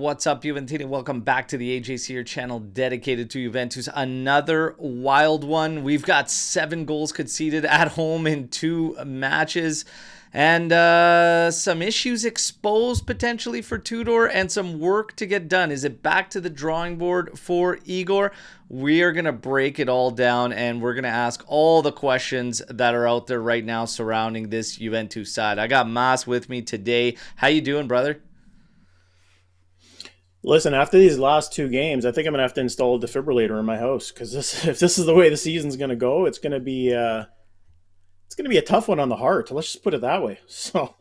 What's up, Juventini? Welcome back to the AJC, your channel dedicated to Juventus. Another wild one. We've got 7 goals conceded at home in 2 matches. And some issues exposed potentially for Tudor and some work to get done. Is it back to the drawing board for Igor? We are going to break it all down and we're going to ask all the questions that are out there right now surrounding this Juventus side. I got Mas with me today. How you doing, brother? Listen, after these last 2 games, I think I'm gonna have to install a defibrillator in my house because if this is the way the season's gonna go, it's gonna be a tough one on the heart. Let's just put it that way. So,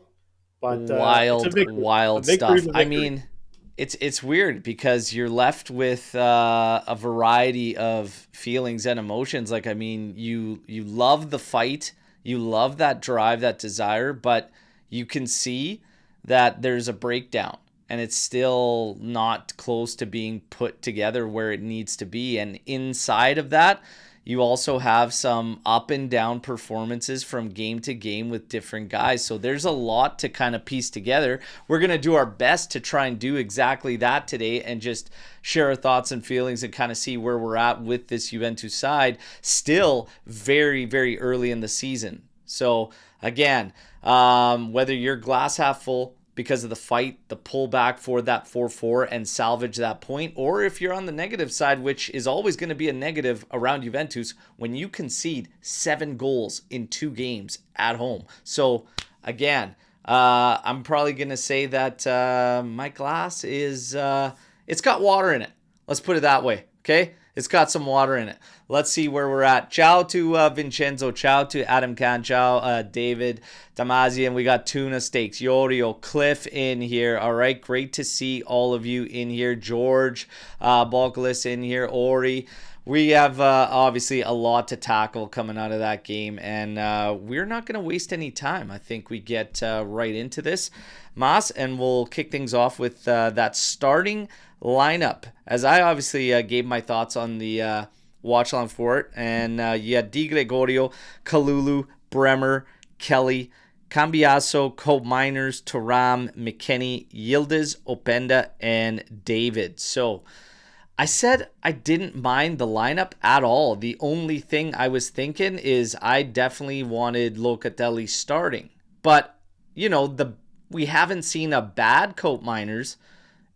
but it's a victory. A Wild victory stuff. is a I victory. mean, it's weird because you're left with a variety of feelings and emotions. Like, I mean, you love the fight, you love that drive, that desire, but you can see that there's a breakdown and it's still not close to being put together where it needs to be. And inside of that, you also have some up and down performances from game to game with different guys. So there's a lot to kind of piece together. We're going to do our best to try and do exactly that today and just share our thoughts and feelings and kind of see where we're at with this Juventus side. Still very, very early in the season. So again, whether you're glass half full because of the fight, the pullback for that 4-4 and salvage that point, or if you're on the negative side, which is always going to be a negative around Juventus when you concede 7 goals in 2 games at home. So again, I'm probably going to say that my glass is, it's got water in it. Let's put it that way, okay? It's got some water in it. Let's see where we're at. Ciao to Vincenzo. Ciao to Adam Khan. Ciao, David Damazi. And we got Tuna Steaks. Yorio, Cliff in here. All right. Great to see all of you in here. George Balkalis in here. Ori. We have obviously a lot to tackle coming out of that game. And we're not going to waste any time. I think we get right into this, Mas. And we'll kick things off with that starting lineup, as I obviously gave my thoughts on the watch along for it. And you had Di Gregorio, Kalulu, Bremer, Kelly, Kambiaso, Cope Miners, Thuram, McKennie, Yildiz, Openda, and David. So I said I didn't mind the lineup at all. The only thing I was thinking is I definitely wanted Locatelli starting. But, you know, we haven't seen a bad Cope Miners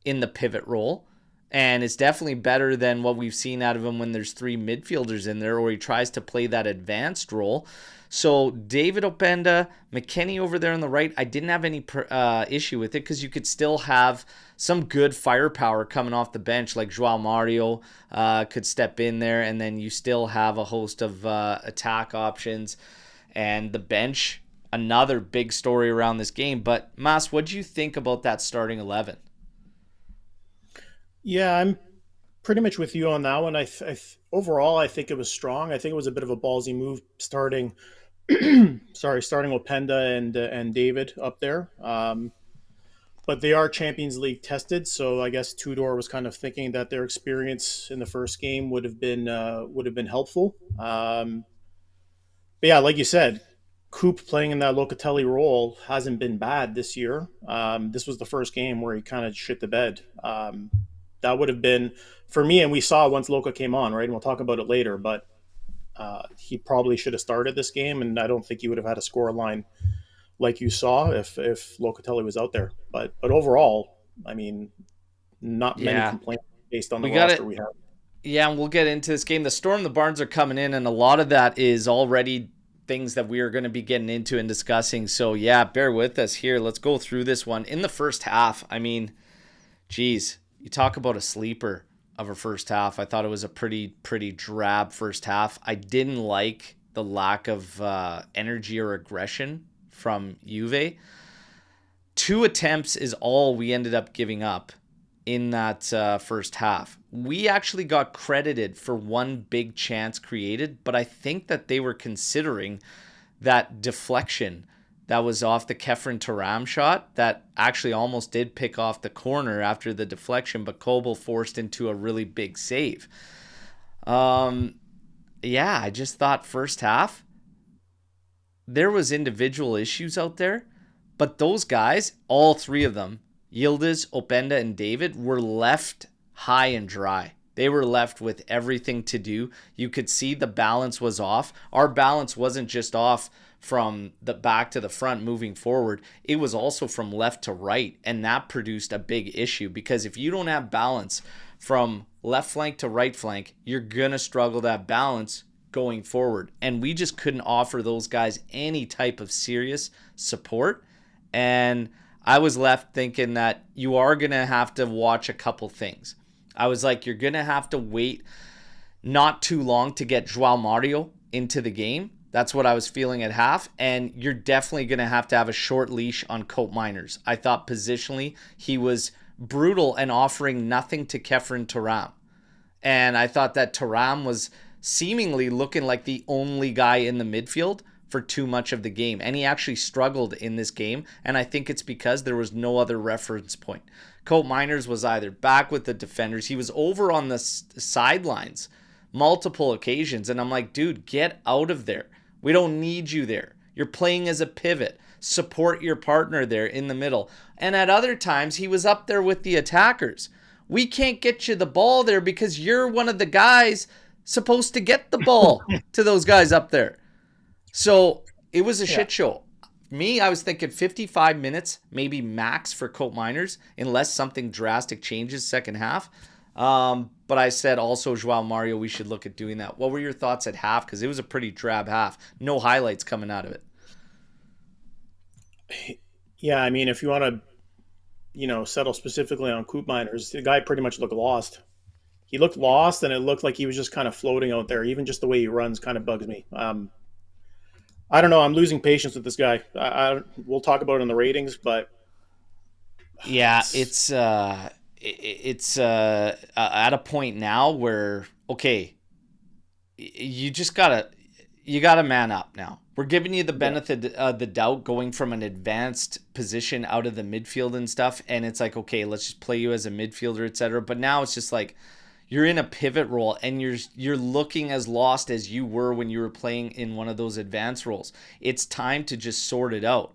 in the pivot role, and it's definitely better than what we've seen out of him when there's 3 midfielders in there, or he tries to play that advanced role. So David Openda, McKennie over there on the right, I didn't have any issue with it because you could still have some good firepower coming off the bench, like Joao Mario could step in there, and then you still have a host of attack options. And the bench, another big story around this game. But Mas, what do you think about that starting 11? Yeah, I'm pretty much with you on that one. Overall, I think it was strong. I think it was a bit of a ballsy move starting, starting Openda and David up there. But they are Champions League tested, so I guess Tudor was kind of thinking that their experience in the first game would have been helpful. But yeah, like you said, Coop playing in that Locatelli role hasn't been bad this year. This was the first game where he kind of shit the bed. That would have been, for me, and we saw once Loca came on, right? And we'll talk about it later, but he probably should have started this game, and I don't think he would have had a score line like you saw if Locatelli was out there. But overall, I mean, not many Yeah, complaints based on the we got roster it. we have. Yeah, and we'll get into this game. The Storm, the Barnes are coming in, and a lot of that is already things that we are going to be getting into and discussing. So yeah, bear with us here. Let's go through this one. In the first half, I mean, geez, you talk about a sleeper of a first half. I thought it was a pretty drab first half. I didn't like the lack of energy or aggression from Juve. 2 attempts is all we ended up giving up in that first half. We actually got credited for 1 big chance created, but I think that they were considering that deflection that was off the Kefren Thuram shot that actually almost did pick off the corner after the deflection, but Kobel forced into a really big save. Yeah, I just thought first half, there was individual issues out there, but those guys, all 3 of them, Yildiz, Openda, and David were left high and dry. They were left with everything to do. You could see the balance was off. Our balance wasn't just off from the back to the front moving forward. It was also from left to right. And that produced a big issue, because if you don't have balance from left flank to right flank, you're going to struggle to have balance going forward. And we just couldn't offer those guys any type of serious support. And I was left thinking that you are going to have to watch a couple things. I was like, you're going to have to wait not too long to get João Mario into the game. That's what I was feeling at half. And you're definitely going to have a short leash on Cope Miners. I thought positionally he was brutal and offering nothing to Kefren Thuram. And I thought that Thuram was seemingly looking like the only guy in the midfield for too much of the game. And he actually struggled in this game. And I think it's because there was no other reference point. Cope Miners was either back with the defenders. He was over on the sidelines multiple occasions. And I'm like, dude, get out of there. We don't need you there. You're playing as a pivot. Support your partner there in the middle. And at other times, he was up there with the attackers. We can't get you the ball there because you're one of the guys supposed to get the ball to those guys up there. So it was a shit show. Me, I was thinking 55 minutes, maybe max for Cope Miners, unless something drastic changes second half. But I said also, João Mario, we should look at doing that. What were your thoughts at half? Because it was a pretty drab half. No highlights coming out of it. Yeah, I mean, if you want to, settle specifically on Coop Miners, the guy pretty much looked lost. He looked lost, and it looked like he was just kind of floating out there. Even just the way he runs kind of bugs me. I don't know. I'm losing patience with this guy. We'll talk about it in the ratings, but yeah, it's at a point now where, okay, you gotta man up now. We're giving you the benefit of the doubt going from an advanced position out of the midfield and stuff. And it's like, okay, let's just play you as a midfielder, etc. But now it's just like you're in a pivot role and you're looking as lost as you were when you were playing in one of those advanced roles. It's time to just sort it out.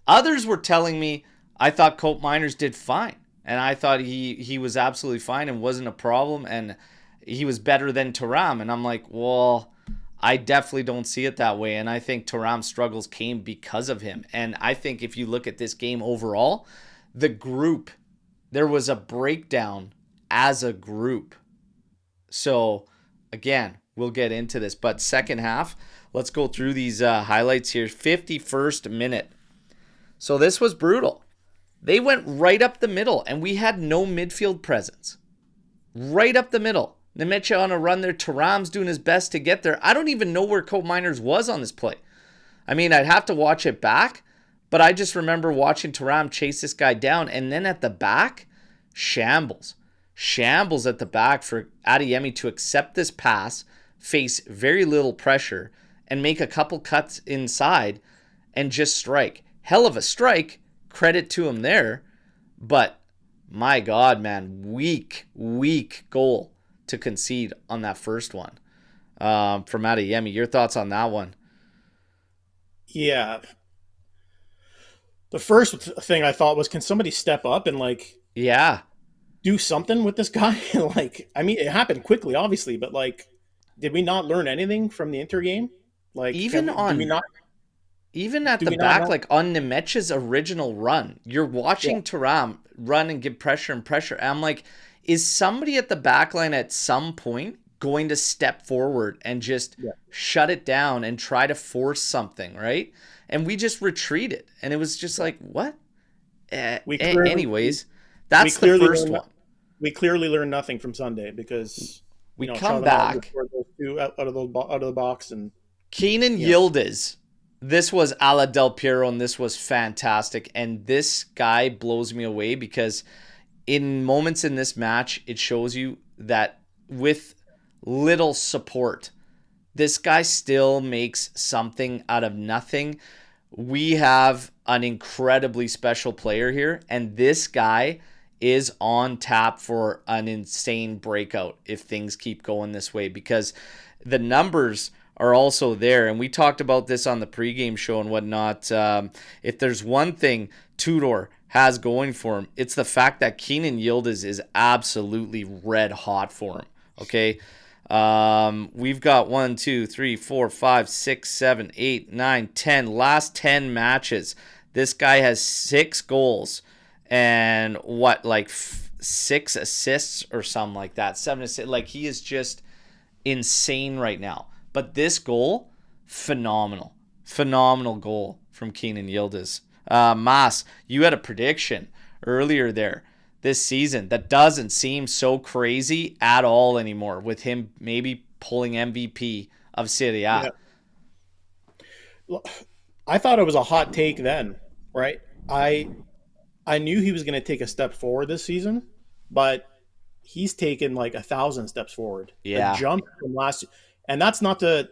Others were telling me I thought Cope Miners did fine. And I thought he was absolutely fine and wasn't a problem. And he was better than Thuram. And I'm like, well, I definitely don't see it that way. And I think Thuram's struggles came because of him. And I think if you look at this game overall, the group, there was a breakdown as a group. So, again, we'll get into this. But second half, let's go through these highlights here. 51st minute. So this was brutal. They went right up the middle, and we had no midfield presence. Right up the middle. Nemecha on a run there. Thuram's doing his best to get there. I don't even know where Cope Miners was on this play. I mean, I'd have to watch it back, but I just remember watching Thuram chase this guy down, and then at the back, shambles. Shambles at the back for Adeyemi to accept this pass, face very little pressure, and make a couple cuts inside and just strike. Hell of a strike. Credit to him there. But, my God, man, weak goal to concede on that first one from Adeyemi. Your thoughts on that one? Yeah. The first thing I thought was, can somebody step up and, do something with this guy? I mean, it happened quickly, obviously, but, did we not learn anything from the Inter game? Even at the back, on Nemecha's original run, you're watching Thuram run and give pressure and pressure. And I'm like, is somebody at the back line at some point going to step forward and just shut it down and try to force something, right? And we just retreated. And it was just like, what? Anyways, that's the first one. We clearly learned nothing from Sunday because we come back out of the box. And Keenan Yildiz. This was a la Del Piero, and this was fantastic. And this guy blows me away because in moments in this match, it shows you that with little support, this guy still makes something out of nothing. We have an incredibly special player here, and this guy is on tap for an insane breakout if things keep going this way, because the numbers are also there. And we talked about this on the pregame show and whatnot. If there's one thing Tudor has going for him. It's the fact that Keenan Yildiz is absolutely red hot for him. Okay. We've got 1, 2, 3, 4, 5, 6, 7, 8, 9, 10. Last 10 matches. This guy has 6 goals and like 6 assists or something like that. 7 assists. Like, he is just insane right now. But this goal, phenomenal goal from Keenan Yildiz. Mas, you had a prediction earlier there this season that doesn't seem so crazy at all anymore, with him maybe pulling MVP of Serie A. Yeah. I thought it was a hot take then, right? I knew he was going to take a step forward this season, but he's taken like 1,000 steps forward. Yeah. The jump from last, and that's not to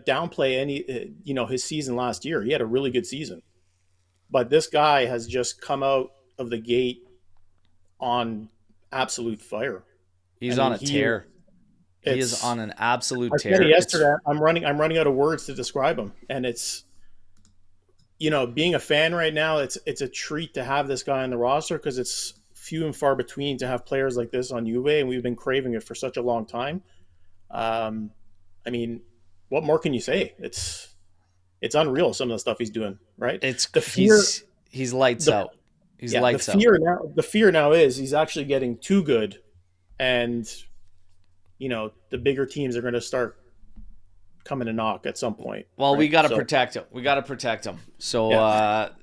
downplay any, his season last year. He had a really good season, but this guy has just come out of the gate on absolute fire. He's on a tear. He is on an absolute tear. I said it yesterday. I'm running out of words to describe him, and it's, being a fan right now, it's a treat to have this guy on the roster, because it's few and far between to have players like this on Juve, and we've been craving it for such a long time. I mean, what more can you say? It's unreal, some of the stuff he's doing, right? It's the fear. He's lights out. He's lights out. The fear now is he's actually getting too good, and the bigger teams are going to start coming to knock at some point. Well, right? We got to protect him. So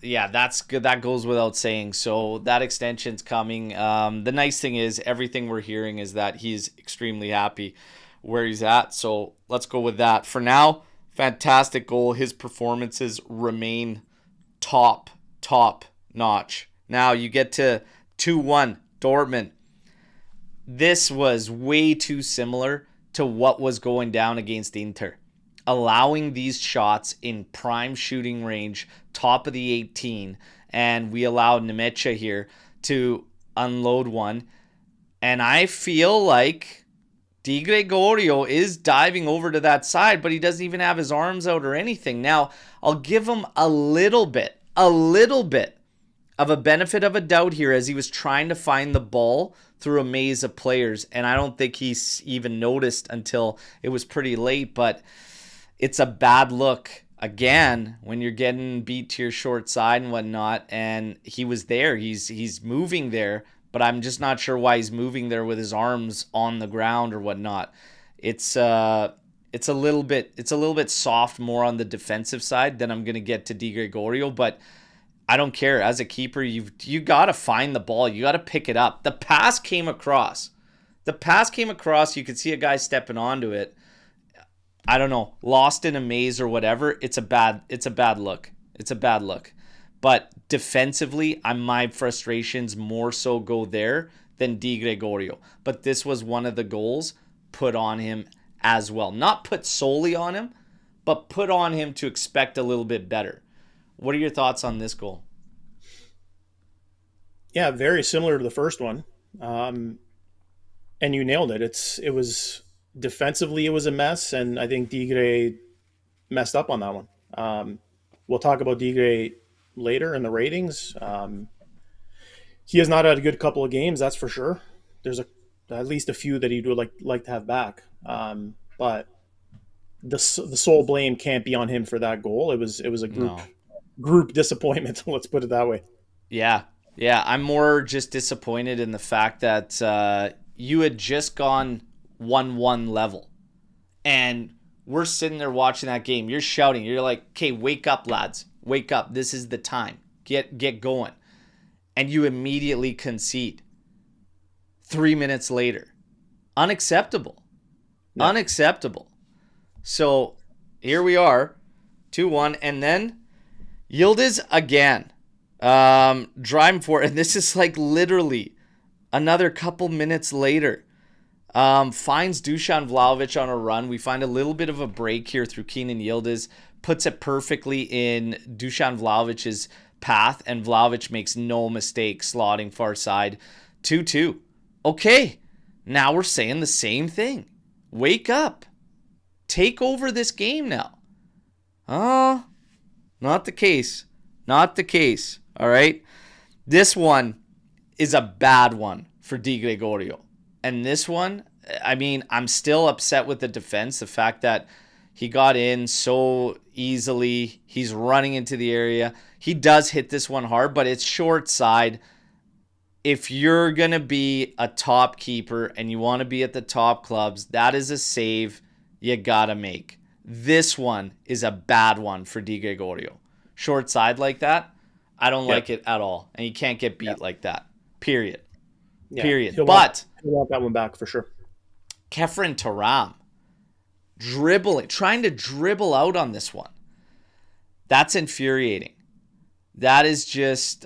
that's good. That goes without saying. So that extension's coming. The nice thing is, everything we're hearing is that he's extremely happy where he's at. So let's go with that. For now, fantastic goal. His performances remain top notch. Now you get to 2-1 Dortmund. This was way too similar to what was going down against Inter. Allowing these shots in prime shooting range, top of the 18, and we allowed Nemecha here to unload one. And I feel like Di Gregorio is diving over to that side, but he doesn't even have his arms out or anything. Now, I'll give him a little bit of a benefit of a doubt here, as he was trying to find the ball through a maze of players, and I don't think he's even noticed until it was pretty late. But it's a bad look again when you're getting beat to your short side and whatnot, and he was there. He's moving there, but I'm just not sure why he's moving there with his arms on the ground or whatnot. It's a little bit soft, more on the defensive side. Then I'm gonna get to Di Gregorio, but I don't care. As a keeper, you got to find the ball. You got to pick it up. The pass came across. You could see a guy stepping onto it. I don't know, lost in a maze or whatever. It's a bad look. But defensively, my frustrations more so go there than Di Gregorio. But this was one of the goals put on him as well. Not put solely on him, but put on him to expect a little bit better. What are your thoughts on this goal? Yeah, very similar to the first one. And you nailed it. It was defensively, it was a mess, and I think Digre messed up on that one. We'll talk about Digre later in the ratings. He has not had a good couple of games, that's for sure. There's at least a few that he would like to have back. But the sole blame can't be on him for that goal. It was a group disappointment. Let's put it that way. Yeah. I'm more just disappointed in the fact that you had just gone 1-1 level, and we're sitting there watching that game. You're shouting. You're like, "Okay, wake up, lads! Wake up! This is the time. Get going!" And you immediately concede. 3 minutes later, unacceptable. Yeah. Unacceptable. So here we are, 2-1, and then Yildiz again, driving for it, and this is like literally another couple minutes later, finds Dusan Vlahovic on a run. We find a little bit of a break here through Keenan Yildiz, puts it perfectly in Dusan Vlahovic's path, and Vlahovic makes no mistake, slotting far side. 2-2. Okay, now we're saying the same thing. Wake up. Take over this game now. Not the case. All right. This one is a bad one for Di Gregorio. And this one, I mean, I'm still upset with the defense. The fact that he got in so easily. He's running into the area. He does hit this one hard, but it's short side. If you're going to be a top keeper and you want to be at the top clubs, that is a save you got to make. This one is a bad one for Di Gregorio. Short side like that, I don't like it at all. And you can't get beat like that. Period. Yeah. Period. He'll But want that one back for sure. Kefren Turam trying to dribble out on this one. That's infuriating. That is just,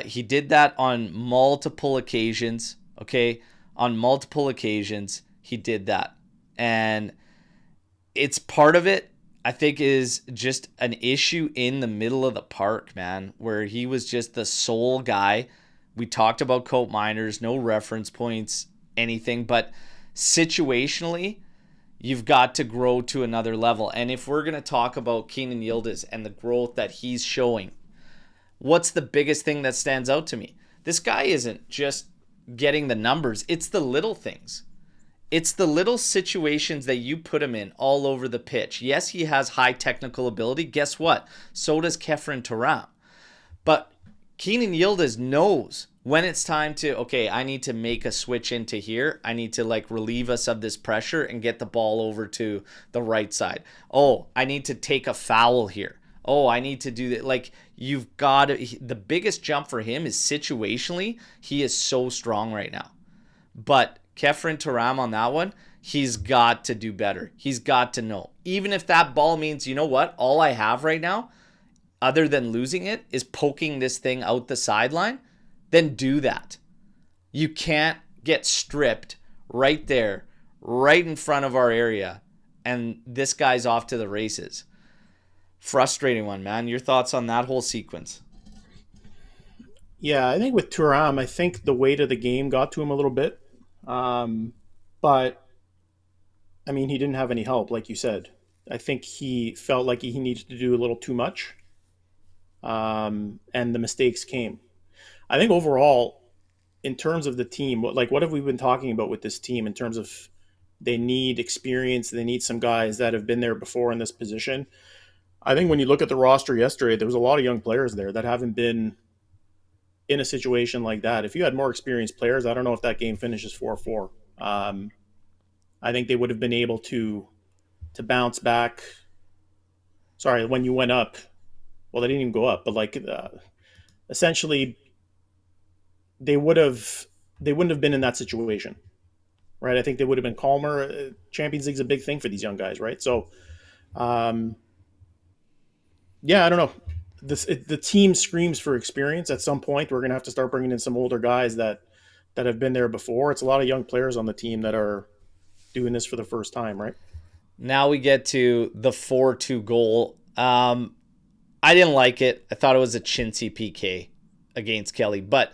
he did that on multiple occasions, okay? On multiple occasions, he did that. And it's part of it, I think, is just an issue in the middle of the park, man, where he was just the sole guy. We talked about Cope Miners, no reference points, anything, but situationally, you've got to grow to another level. And if we're going to talk about Kenan Yildiz and the growth that he's showing, what's the biggest thing that stands out to me? This guy isn't just getting the numbers. It's the little things. It's the little situations that you put him in all over the pitch. Yes, he has high technical ability. Guess what? So does Kefren Turam. But Kenan Yildiz knows when it's time to, okay, I need to make a switch into here. I need to relieve us of this pressure and get the ball over to the right side. Oh, I need to take a foul here. Oh, I need to do that. You've got to, the biggest jump for him is situationally, he is so strong right now. But Kefren Turam on that one, he's got to do better. He's got to know. Even if that ball means, you know what, all I have right now, other than losing it, is poking this thing out the sideline, then do that. You can't get stripped right there, right in front of our area, and this guy's off to the races. Frustrating one, man. Your thoughts on that whole sequence? Yeah, I think with Thuram, I think the weight of the game got to him a little bit. But, I mean, he didn't have any help, like you said. I think he felt like he needed to do a little too much. And the mistakes came. I think overall, in terms of the team, what have we been talking about with this team in terms of they need experience, they need some guys that have been there before in this position. I think when you look at the roster yesterday, there was a lot of young players there that haven't been in a situation like that. If you had more experienced players, I don't know if that game finishes 4-4. I think they would have been able to bounce back. Sorry, when you went up, well, they didn't even go up, but essentially they wouldn't have been in that situation, right? I think they would have been calmer. Champions League's a big thing for these young guys, right? So, yeah, I don't know. The team screams for experience. At some point, we're going to have to start bringing in some older guys that have been there before. It's a lot of young players on the team that are doing this for the first time, right? Now we get to the 4-2 goal. I didn't like it. I thought it was a chintzy PK against Kelly. But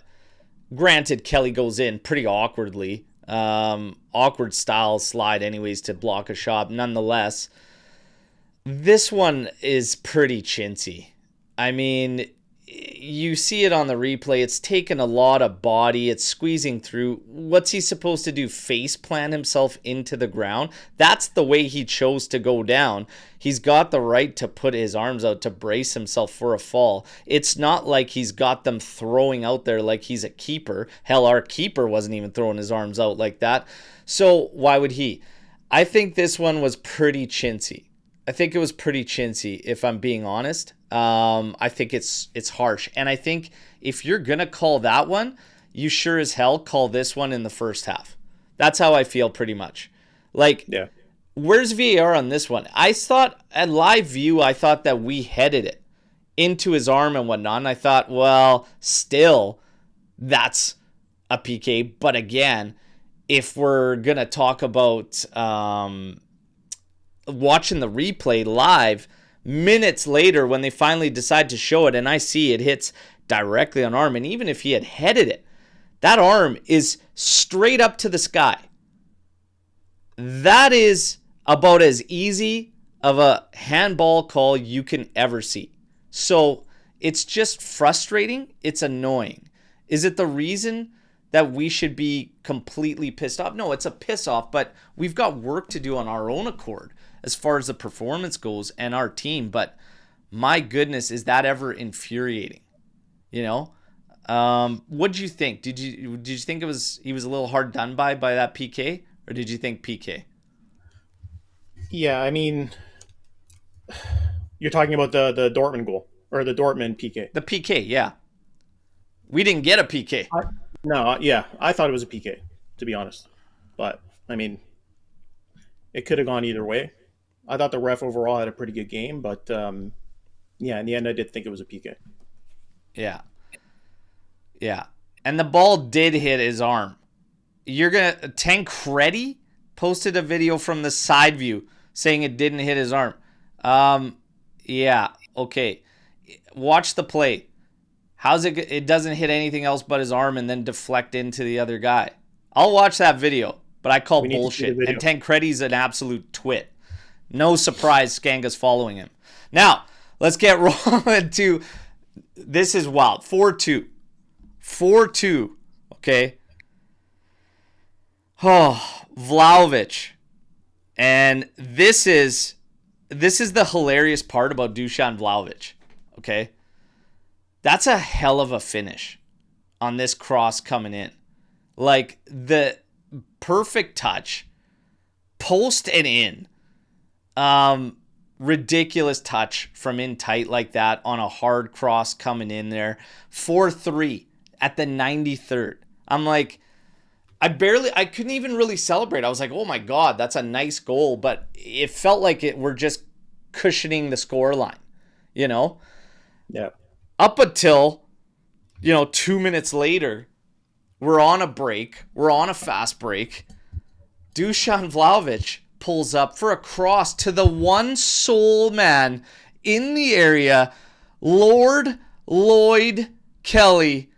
granted, Kelly goes in pretty awkwardly. Awkward style slide anyways to block a shot. Nonetheless, this one is pretty chintzy. I mean, you see it on the replay. It's taken a lot of body. It's squeezing through. What's he supposed to do? Face plant himself into the ground? That's the way he chose to go down. He's got the right to put his arms out to brace himself for a fall. It's not like he's got them throwing out there like he's a keeper. Hell, our keeper wasn't even throwing his arms out like that. So why would he? I think this one was pretty chintzy. I think it was pretty chintzy, if I'm being honest. I think it's harsh. And I think if you're going to call that one, you sure as hell call this one in the first half. That's how I feel pretty much. Yeah. Where's VAR on this one? I thought, at live view, I thought that we headed it into his arm and whatnot. And I thought, well, still, that's a PK. But again, if we're going to talk about watching the replay live, minutes later when they finally decide to show it and I see it hits directly on arm, and even if he had headed it, that arm is straight up to the sky. That is about as easy of a handball call you can ever see. So it's just frustrating. It's annoying. Is it the reason that we should be completely pissed off? No, it's a piss off, but we've got work to do on our own accord as far as the performance goes and our team. But my goodness, is that ever infuriating? You know? What did you think? Did you think he was a little hard done by that PK, or did you think PK? Yeah, I mean, you're talking about the Dortmund goal or the Dortmund PK. The PK, yeah. We didn't get a PK. No, yeah, I thought it was a PK, to be honest. But I mean, it could have gone either way. I thought the ref overall had a pretty good game, but yeah, in the end, I did think it was a PK. Yeah. Yeah. And the ball did hit his arm. Tancredi posted a video from the side view saying it didn't hit his arm. Yeah. Okay. Watch the play. How's it? It doesn't hit anything else but his arm and then deflect into the other guy. I'll watch that video, but I call bullshit. And Tancredi's an absolute twit. No surprise Skanga's following him. Now, let's get rolling to, this is wild. 4-2. 4-2. Okay. Oh, Vlahovic. And this is the hilarious part about Dusan Vlahovic. Okay. That's a hell of a finish on this cross coming in. Like, the perfect touch, post and in. Ridiculous touch from in tight like that on a hard cross coming in there. 4-3 at the 93rd. I'm like, I couldn't even really celebrate. I was like, oh my God, that's a nice goal. But it felt like we're just cushioning the scoreline, you know? Yeah. Up until, 2 minutes later, we're on a break. We're on a fast break. Dusan Vlahovic pulls up for a cross to the one sole man in the area, Lord Lloyd Kelly,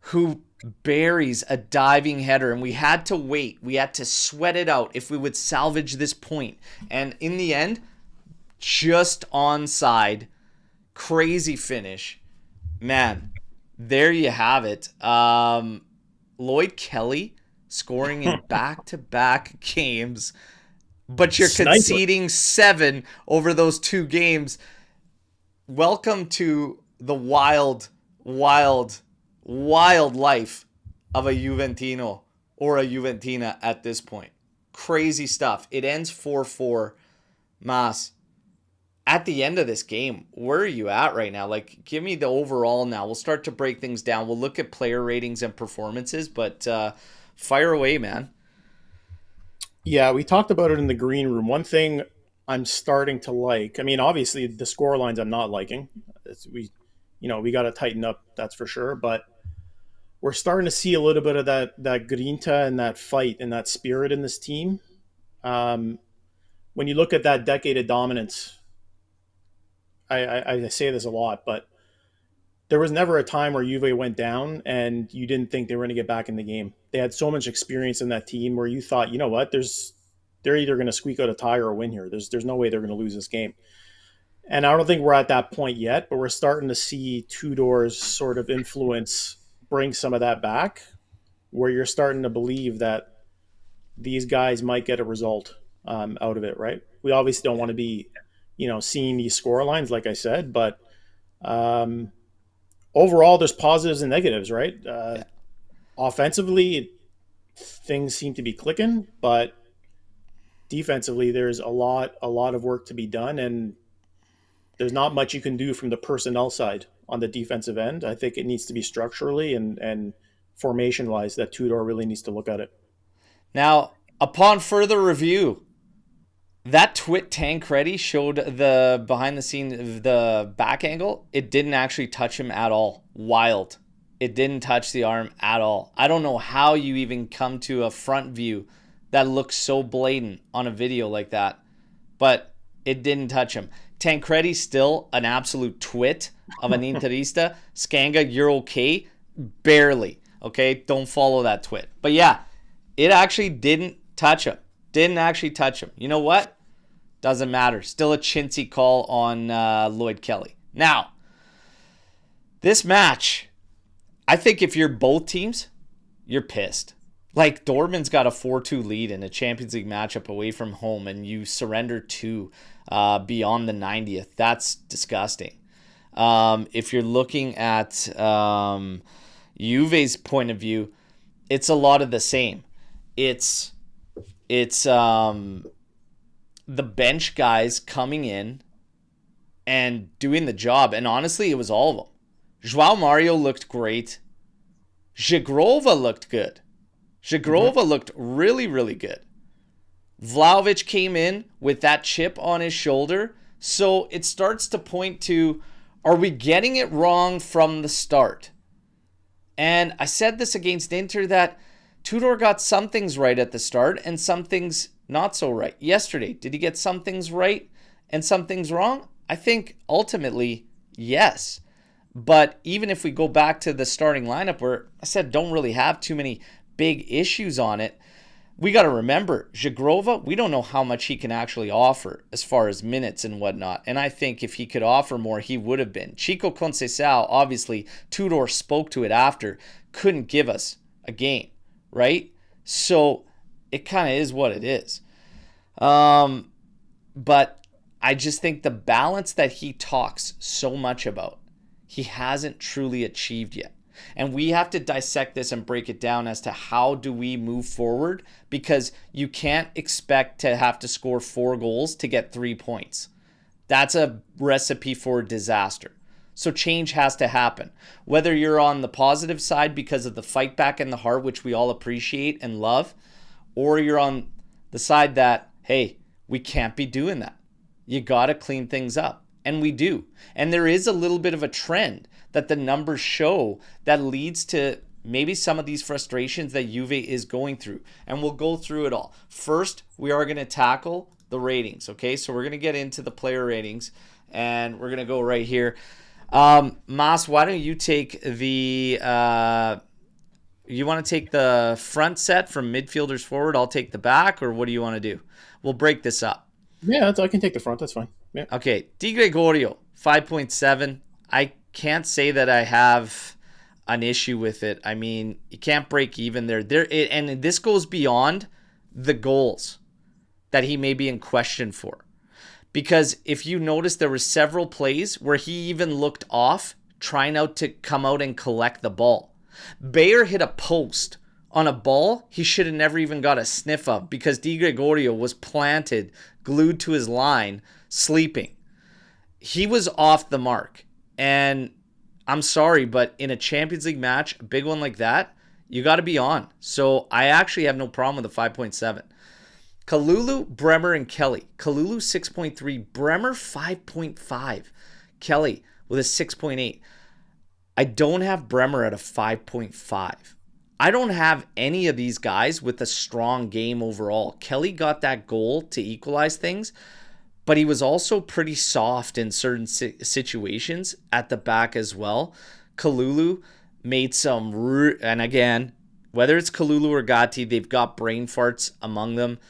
who buries a diving header. And we had to wait. We had to sweat it out if we would salvage this point. And in the end, just onside. Crazy finish. Man, there you have it. Lloyd Kelly scoring in back-to-back games, but you're conceding 7 over those 2 games. Welcome to the wild, wild, wild life of a Juventino or a Juventina at this point. Crazy stuff. It ends 4-4. Mas, at the end of this game, where are you at right now? Like, give me the overall now. We'll start to break things down. We'll look at player ratings and performances, but fire away, man. Yeah, we talked about it in the green room. One thing I'm starting to like, I mean, obviously the score lines I'm not liking. We got to tighten up, that's for sure. But we're starting to see a little bit of that grinta and that fight and that spirit in this team. When you look at that decade of dominance, I say this a lot, but there was never a time where Juve went down and you didn't think they were going to get back in the game. They had so much experience in that team where you thought, you know what, they're either going to squeak out a tie or a win here. There's no way they're going to lose this game. And I don't think we're at that point yet, but we're starting to see Tudor's sort of influence bring some of that back, where you're starting to believe that these guys might get a result out of it, right? We obviously don't want to be seeing these score lines, like I said, but overall there's positives and negatives, right? Offensively, things seem to be clicking, but defensively there's a lot of work to be done, and there's not much you can do from the personnel side on the defensive end. I think it needs to be structurally and formation-wise that Tudor really needs to look at it. Now, upon further review, that twit Tancredi showed the behind the scene, the back angle. It didn't actually touch him at all. Wild. It didn't touch the arm at all. I don't know how you even come to a front view that looks so blatant on a video like that, but it didn't touch him. Tancredi's still an absolute twit of an Interista. Skanga, you're okay? Barely. Okay? Don't follow that twit. But yeah, it actually didn't touch him. Didn't actually touch him. You know what? Doesn't matter. Still a chintzy call on Lloyd Kelly. Now, this match, I think if you're both teams, you're pissed. Like Dortmund's got a 4-2 lead in a Champions League matchup away from home, and you surrender two beyond the 90th. That's disgusting. If you're looking at Juve's point of view, it's a lot of the same. It's the bench guys coming in and doing the job, and honestly, it was all of them. Joao Mario looked great. Zhigrova looked good. Zhigrova looked really, really good. Vlahovic came in with that chip on his shoulder. So it starts to point to, are we getting it wrong from the start? And I said this against Inter that Tudor got some things right at the start and some things not so right. Yesterday, did he get some things right and some things wrong? I think ultimately, yes. But even if we go back to the starting lineup where I said don't really have too many big issues on it, we got to remember, Zhigrova, we don't know how much he can actually offer as far as minutes and whatnot. And I think if he could offer more, he would have been. Chico Conceição, obviously, Tudor spoke to it after, couldn't give us a game, right? So it kind of is what it is. But I just think the balance that he talks so much about, he hasn't truly achieved yet. And we have to dissect this and break it down as to how do we move forward, because you can't expect to have to score 4 goals to get 3 points. That's a recipe for disaster. So change has to happen. Whether you're on the positive side because of the fight back in the heart, which we all appreciate and love, or you're on the side that, hey, we can't be doing that. You got to clean things up. And we do. And there is a little bit of a trend that the numbers show that leads to maybe some of these frustrations that Juve is going through. And we'll go through it all. First, we are going to tackle the ratings, okay? So we're going to get into the player ratings, and we're going to go right here. Mas, why don't you take the... you want to take the front set from midfielders forward? I'll take the back, or what do you want to do? We'll break this up. Yeah, I can take the front. That's fine. Yeah. Okay, Di Gregorio, 5.7. I can't say that I have an issue with it. I mean, you can't break even there. And this goes beyond the goals that he may be in question for. Because if you notice, there were several plays where he even looked off, trying to come out and collect the ball. Bayer hit a post on a ball he should have never even got a sniff of, because Di Gregorio was planted, glued to his line, sleeping. He was off the mark. And I'm sorry, but in a Champions League match, a big one like that, you got to be on. So I actually have no problem with the 5.7. Kalulu, Bremer, and Kelly. Kalulu, 6.3. Bremer, 5.5. Kelly with a 6.8. I don't have Bremer at a 5.5. I don't have any of these guys with a strong game overall. Kelly got that goal to equalize things, but he was also pretty soft in certain situations at the back as well. Kalulu made some... And again, whether it's Kalulu or Gatti, they've got brain farts among them.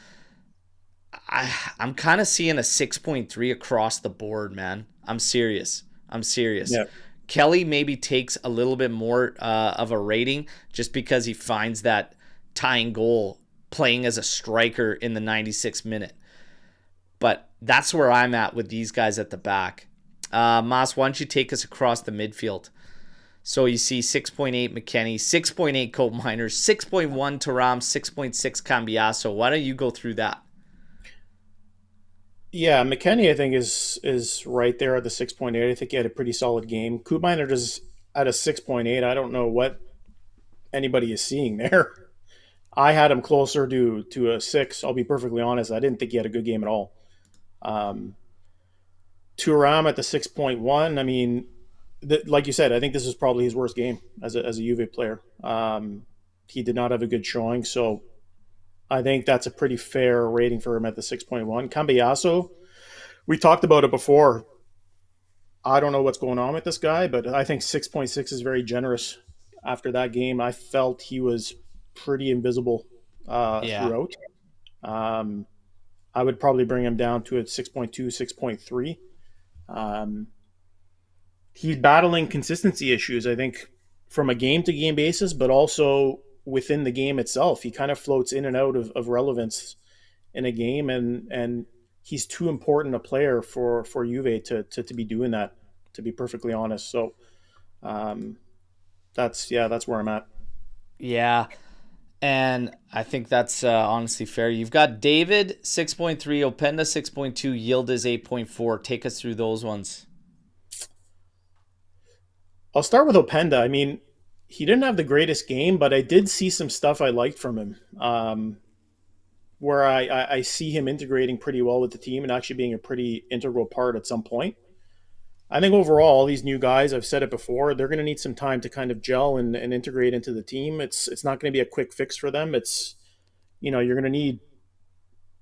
I'm kind of seeing a 6.3 across the board, man. I'm serious. Yeah. Kelly maybe takes a little bit more of a rating just because he finds that tying goal playing as a striker in the 96th minute. But that's where I'm at with these guys at the back. Mas, why don't you take us across the midfield? So you see 6.8 McKennie, 6.8 Cope Miners, 6.1 Thuram, 6.6 Kambiaso. Why don't you go through that? Yeah, McKennie, I think, is right there at the 6.8. I think he had a pretty solid game. Koopmeiners is at a 6.8. I don't know what anybody is seeing there. I had him closer to a 6. I'll be perfectly honest. I didn't think he had a good game at all. Thuram at the 6.1. I mean, like you said, I think this is probably his worst game as a Juve player. He did not have a good showing, so I think that's a pretty fair rating for him at the 6.1. Kambiaso, we talked about it before. I don't know what's going on with this guy, but I think 6.6 is very generous. After that game, I felt he was pretty invisible throughout. I would probably bring him down to a 6.2, 6.3. He's battling consistency issues. I think from a game to game basis, but also within the game itself. He kind of floats in and out of relevance in a game, and he's too important a player for Juve to be doing that, to be perfectly honest. So um, that's where I'm at. Yeah. And I think that's honestly fair. You've got David 6.3, Openda 6.2, Yildiz 8.4. Take us through those ones. I'll start with Openda. I mean, he didn't have the greatest game, but I did see some stuff I liked from him. Where I see him integrating pretty well with the team and actually being a pretty integral part at some point. I think overall, these new guys, I've said it before, they're going to need some time to kind of gel and integrate into the team. It's not going to be a quick fix for them. It's, you're going to need,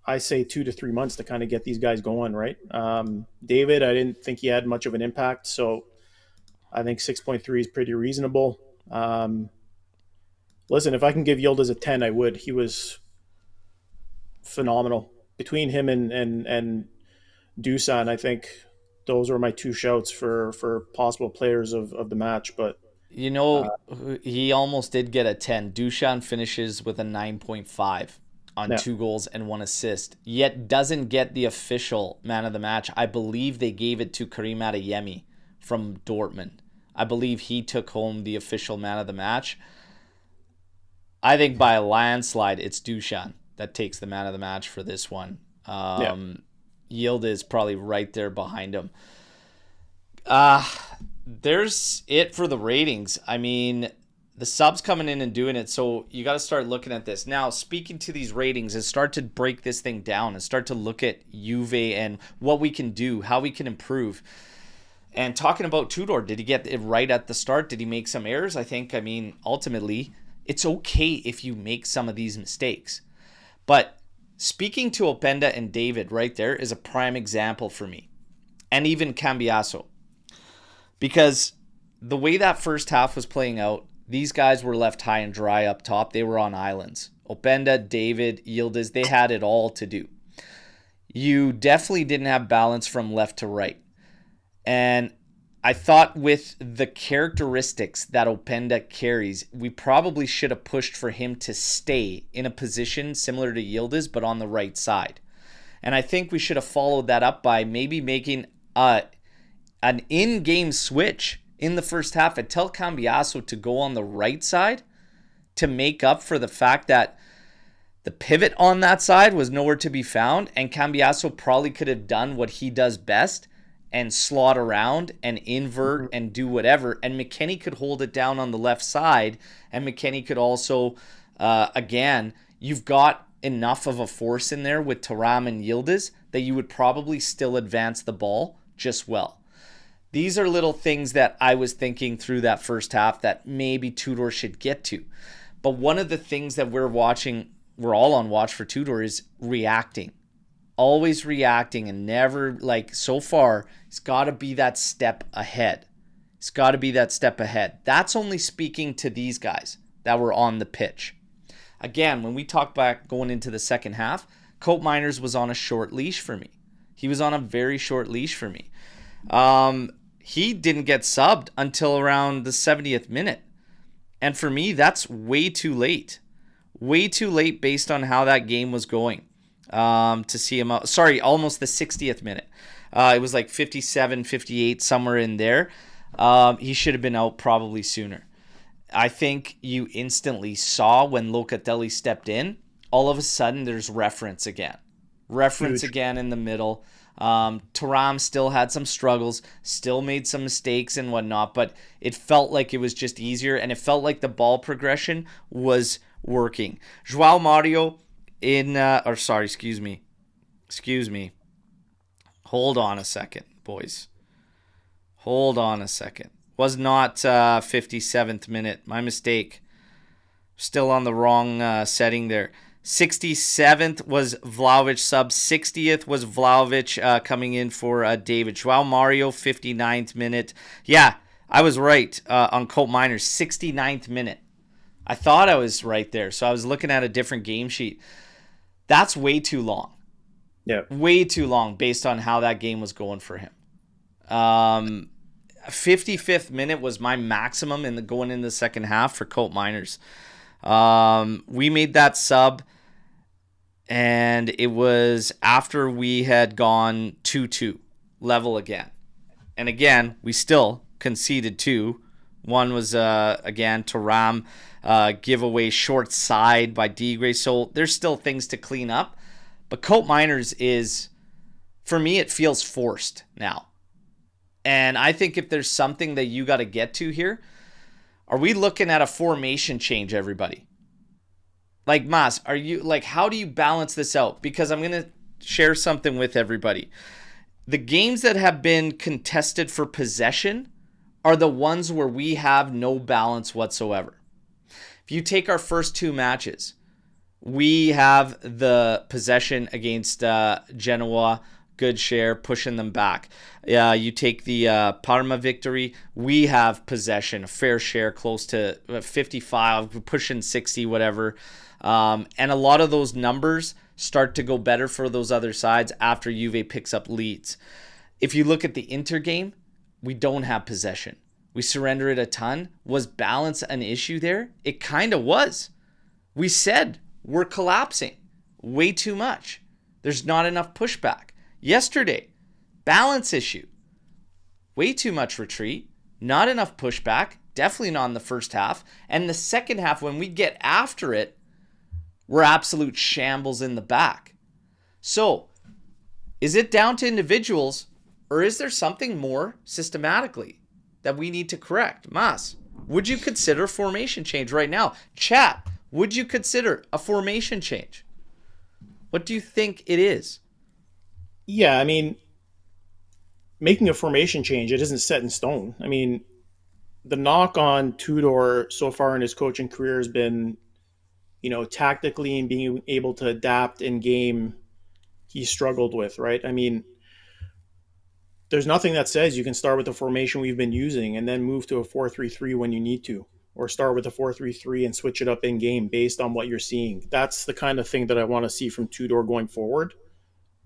I say, 2 to 3 months to kind of get these guys going, right? David, I didn't think he had much of an impact, so I think 6.3 is pretty reasonable. Listen, if I can give Yildiz a 10, I would. He was phenomenal. Between him and Dusan, I think those are my two shouts for possible players of the match. But he almost did get a 10. Dusan finishes with a 9.5 on yeah. 2 goals and 1 assist, yet doesn't get the official man of the match. I believe they gave it to Karim Adeyemi from Dortmund. I believe he took home the official man of the match. I think by a landslide, it's Dusan that takes the man of the match for this one. Yildiz is probably right there behind him. There's it for the ratings. I mean, the subs coming in and doing it, so you got to start looking at this. Now, speaking to these ratings and start to break this thing down and start to look at Juve and what we can do, how we can improve. And talking about Tudor, did he get it right at the start? Did he make some errors? I mean, ultimately, it's okay if you make some of these mistakes. But speaking to Openda and David right there is a prime example for me. And even Kambiaso. Because the way that first half was playing out, these guys were left high and dry up top. They were on islands. Openda, David, Yildiz, they had it all to do. You definitely didn't have balance from left to right. And I thought with the characteristics that Openda carries, we probably should have pushed for him to stay in a position similar to Yildiz, but on the right side. And I think we should have followed that up by maybe making an in-game switch in the first half and tell Kambiaso to go on the right side to make up for the fact that the pivot on that side was nowhere to be found, and Kambiaso probably could have done what he does best and slot around and invert and do whatever, and McKennie could hold it down on the left side, and McKennie could also, again, you've got enough of a force in there with Thuram and Yildiz that you would probably still advance the ball just well. These are little things that I was thinking through that first half that maybe Tudor should get to. But one of the things that we're all on watch for Tudor is reacting. Always reacting and never, so far, it's got to be that step ahead. It's got to be that step ahead. That's only speaking to these guys that were on the pitch. Again, when we talk back going into the second half, Cope Miners was on a short leash for me. He was on a very short leash for me. He didn't get subbed until around the 70th minute. And for me, that's way too late. Way too late based on how that game was going. To see him out. Sorry, almost the 60th minute. It was like 57, 58, somewhere in there. He should have been out probably sooner. I think you instantly saw when Locatelli stepped in, all of a sudden there's reference again. Reference Huge. again in the middle. Thuram still had some struggles, still made some mistakes and whatnot, but it felt like it was just easier, and it felt like the ball progression was working. João Mario excuse me. Hold on a second, boys. Hold on a second. Was not 57th minute. My mistake. Still on the wrong setting there. 67th was Vlahovic sub. 60th was Vlahovic coming in for David. João Mario, 59th minute. Yeah, I was right on Colt Miners. 69th minute. I thought I was right there. So I was looking at a different game sheet. That's way too long. Yeah. Way too long based on how that game was going for him. 55th minute was my maximum in the going in the second half for Colt Miners. We made that sub, and it was after we had gone 2-2 level again. And again, we still conceded 2. One was, again, Thuram giveaway short side by Degray. So there's still things to clean up. But Colt Miners is, for me, it feels forced now. And I think if there's something that you got to get to here, are we looking at a formation change, everybody? Like, Mas, are you, like, how do you balance this out? Because I'm going to share something with everybody. The games that have been contested for possession are the ones where we have no balance whatsoever. If you take our first 2 matches, we have the possession against Genoa, good share, pushing them back. You take the Parma victory, we have possession, a fair share, close to 55, pushing 60, whatever. And a lot of those numbers start to go better for those other sides after Juve picks up leads. If you look at the Inter game, we don't have possession. We surrender it a ton. Was balance an issue there? It kind of was. We said we're collapsing way too much. There's not enough pushback. Yesterday, balance issue. Way too much retreat. Not enough pushback. Definitely not in the first half. And the second half, when we get after it, we're absolute shambles in the back. So, is it down to individuals, or is there something more systematically that we need to correct? Mas, would you consider formation change right now? Chat, would you consider a formation change? What do you think it is? Yeah, I mean, making a formation change, it isn't set in stone. I mean, the knock on Tudor so far in his coaching career has been, tactically and being able to adapt in game, he struggled with, right? I mean, there's nothing that says you can start with the formation we've been using and then move to a 4-3-3 when you need to, or start with a 4-3-3 and switch it up in game based on what you're seeing. That's the kind of thing that I want to see from Tudor going forward.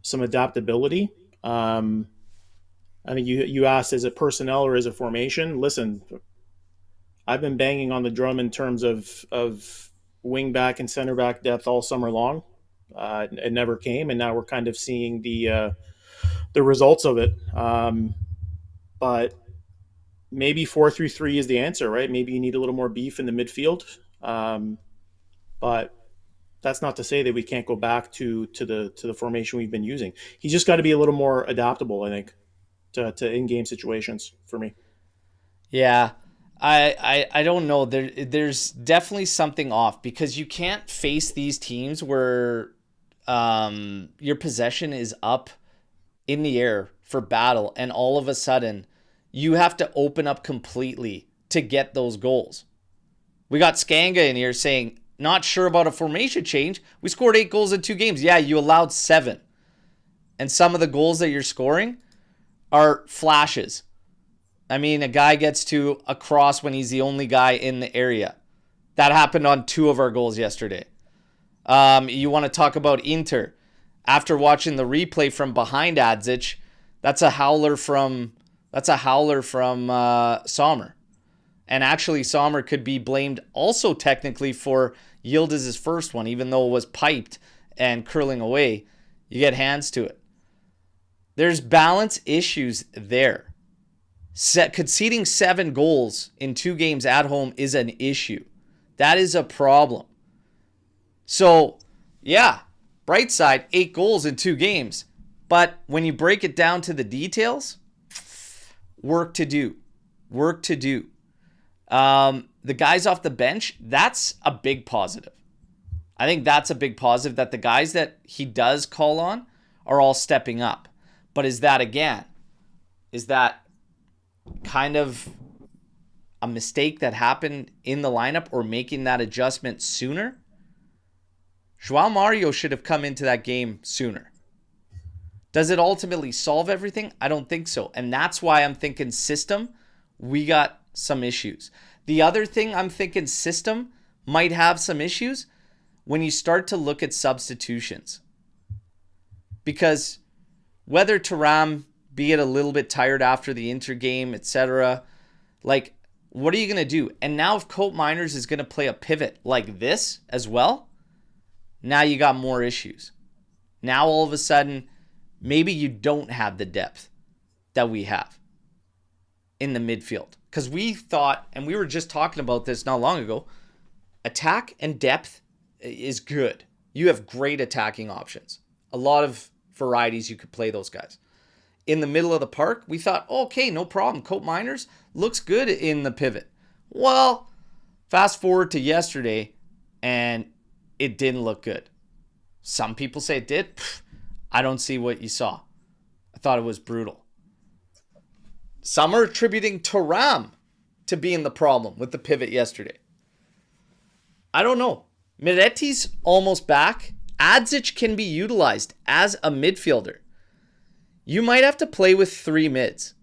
Some adaptability. I think you asked, is it personnel or is it formation? Listen, I've been banging on the drum in terms of wing back and center back depth all summer long. It never came, and now we're kind of seeing the results of it. But maybe 4-3-3 is the answer, right? Maybe you need a little more beef in the midfield. But that's not to say that we can't go back to the formation we've been using. He's just got to be a little more adaptable, I think, to in-game situations for me. Yeah. I don't know. There's definitely something off, because you can't face these teams where your possession is up in the air for battle, and all of a sudden you have to open up completely to get those goals. We got Skanga in here saying, not sure about a formation change. We scored 8 goals in 2 games. Yeah, you allowed 7. And some of the goals that you're scoring are flashes. I mean, a guy gets to a cross when he's the only guy in the area. That happened on 2 of our goals yesterday. You want to talk about Inter. After watching the replay from behind Adzic, that's a howler from Sommer. And actually, Sommer could be blamed also technically for Yildiz's first one, even though it was piped and curling away. You get hands to it. There's balance issues there. Conceding 7 goals in 2 games at home is an issue. That is a problem. So, yeah, bright side, 8 goals in 2 games. But when you break it down to the details, work to do. The guys off the bench, that's a big positive. I think that's a big positive, that the guys that he does call on are all stepping up. But is that kind of a mistake that happened in the lineup, or making that adjustment sooner? João Mario should have come into that game sooner. Does it ultimately solve everything? I don't think so. And that's why I'm thinking system, we got some issues. The other thing I'm thinking system might have some issues when you start to look at substitutions. Because whether Thuram be it a little bit tired after the Inter game, etc. Like, what are you going to do? And now if Cope Miners is going to play a pivot like this as well, now you got more issues. Now all of a sudden, maybe you don't have the depth that we have in the midfield. Because we thought, and we were just talking about this not long ago, attack and depth is good. You have great attacking options. A lot of varieties you could play those guys. In the middle of the park, we thought, okay, no problem. Cope Miners looks good in the pivot. Well, fast forward to yesterday, and it didn't look good. Some people say it did. I don't see what you saw. I thought it was brutal. Some are attributing Thuram to being the problem with the pivot yesterday. I don't know. Miretti's almost back. Adzic can be utilized as a midfielder. You might have to play with 3 mids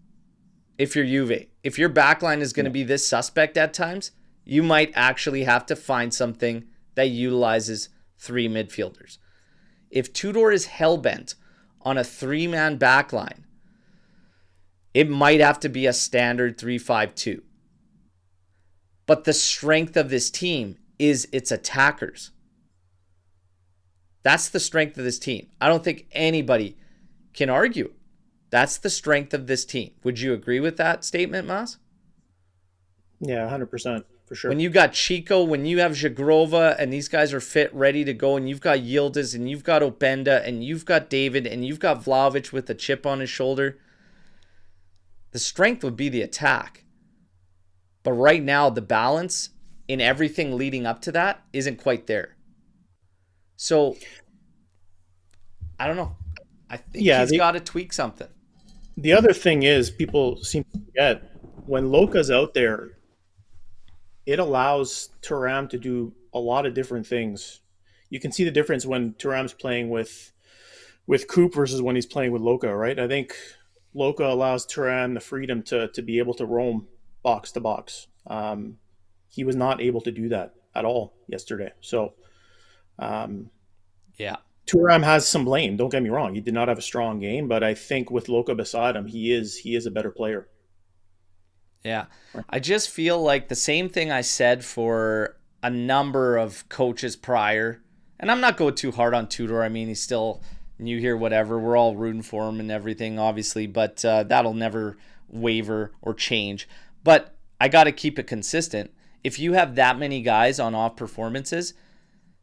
if you're Juve. If your backline is going to be this suspect at times, you might actually have to find something that utilizes 3 midfielders. If Tudor is hellbent on a 3-man backline, it might have to be a standard 3-5-2. But the strength of this team is its attackers. That's the strength of this team. I don't think anybody can argue. That's the strength of this team. Would you agree with that statement, Mas? Yeah, 100%. For sure. When you got Chico, when you have Zagrova, and these guys are fit, ready to go, and you've got Yildiz, and you've got Openda, and you've got David, and you've got Vlahovic with a chip on his shoulder, the strength would be the attack. But right now, the balance in everything leading up to that isn't quite there. So, I don't know. I think he's got to tweak something. The other thing is, people seem to forget, when Loca's out there, it allows Thuram to do a lot of different things. You can see the difference when Thuram's playing with Coop versus when he's playing with Loca, right? I think Loca allows Thuram the freedom to be able to roam box to box. He was not able to do that at all yesterday. So, yeah. Thuram has some blame. Don't get me wrong. He did not have a strong game, but I think with Loca beside him, he is a better player. Yeah. I just feel like the same thing I said for a number of coaches prior, and I'm not going too hard on Tudor. I mean, he's still new here, whatever. We're all rooting for him and everything, obviously, but that'll never waver or change. But I got to keep it consistent. If you have that many guys on off performances,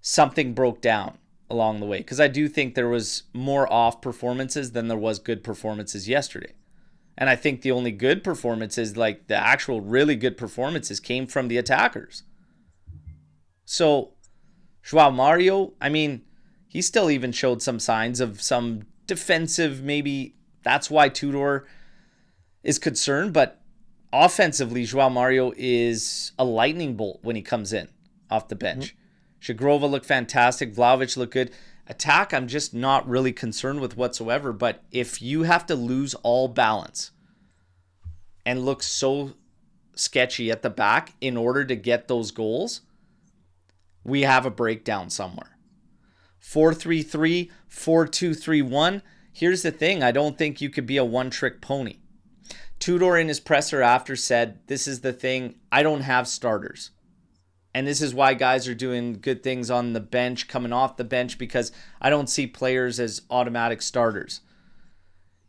something broke down along the way. Because I do think there was more off performances than there was good performances yesterday. And I think the only good performances, like the actual really good performances, came from the attackers. So, Joao Mario, I mean, he still even showed some signs of some defensive, maybe that's why Tudor is concerned. But offensively, Joao Mario is a lightning bolt when he comes in off the bench. Zagrova looked fantastic. Vlahovic looked good. Attack, I'm just not really concerned with whatsoever. But if you have to lose all balance and look so sketchy at the back in order to get those goals, we have a breakdown somewhere. 4-3-3, 4-2-3-1. Here's the thing. I don't think you could be a one-trick pony. Tudor in his presser after said, this is the thing, I don't have starters. And this is why guys are doing good things on the bench, coming off the bench, because I don't see players as automatic starters.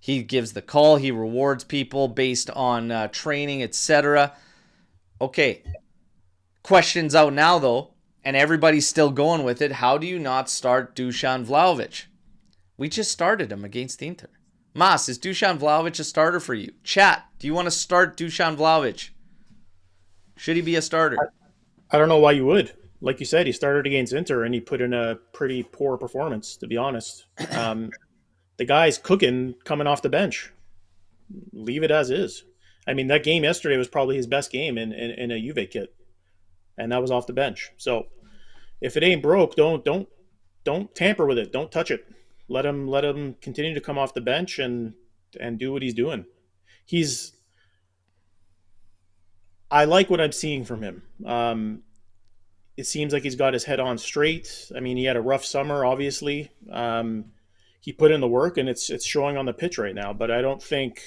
He gives the call. He rewards people based on training, etc. Okay. Questions out now, though, and everybody's still going with it. How do you not start Dusan Vlahovic? We just started him against Inter. Mas, is Dusan Vlahovic a starter for you? Chat, do you want to start Dusan Vlahovic? Should he be a starter? I don't know why you would. Like you said, he started against Inter and he put in a pretty poor performance, to be honest. The guy's cooking coming off the bench. Leave it as is. I mean, that game yesterday was probably his best game in a Juve kit, and that was off the bench. So if it ain't broke, don't tamper with it. Don't touch it. Let him continue to come off the bench and do what he's doing. I like what I'm seeing from him. It seems like he's got his head on straight. I mean, he had a rough summer, obviously. he put in the work, and it's showing on the pitch right now. But I don't think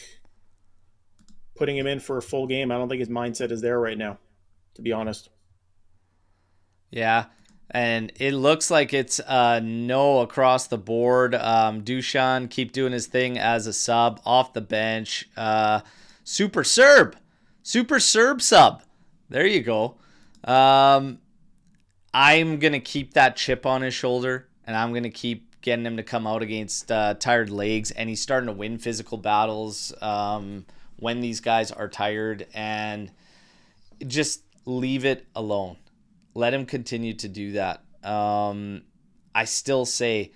putting him in for a full game, I don't think his mindset is there right now, to be honest. Yeah. And it looks like it's no across the board. Dushan keep doing his thing as a sub off the bench. Super Serb sub. There you go. I'm going to keep that chip on his shoulder, and I'm going to keep getting him to come out against tired legs. And he's starting to win physical battles when these guys are tired, and just leave it alone. Let him continue to do that. I still say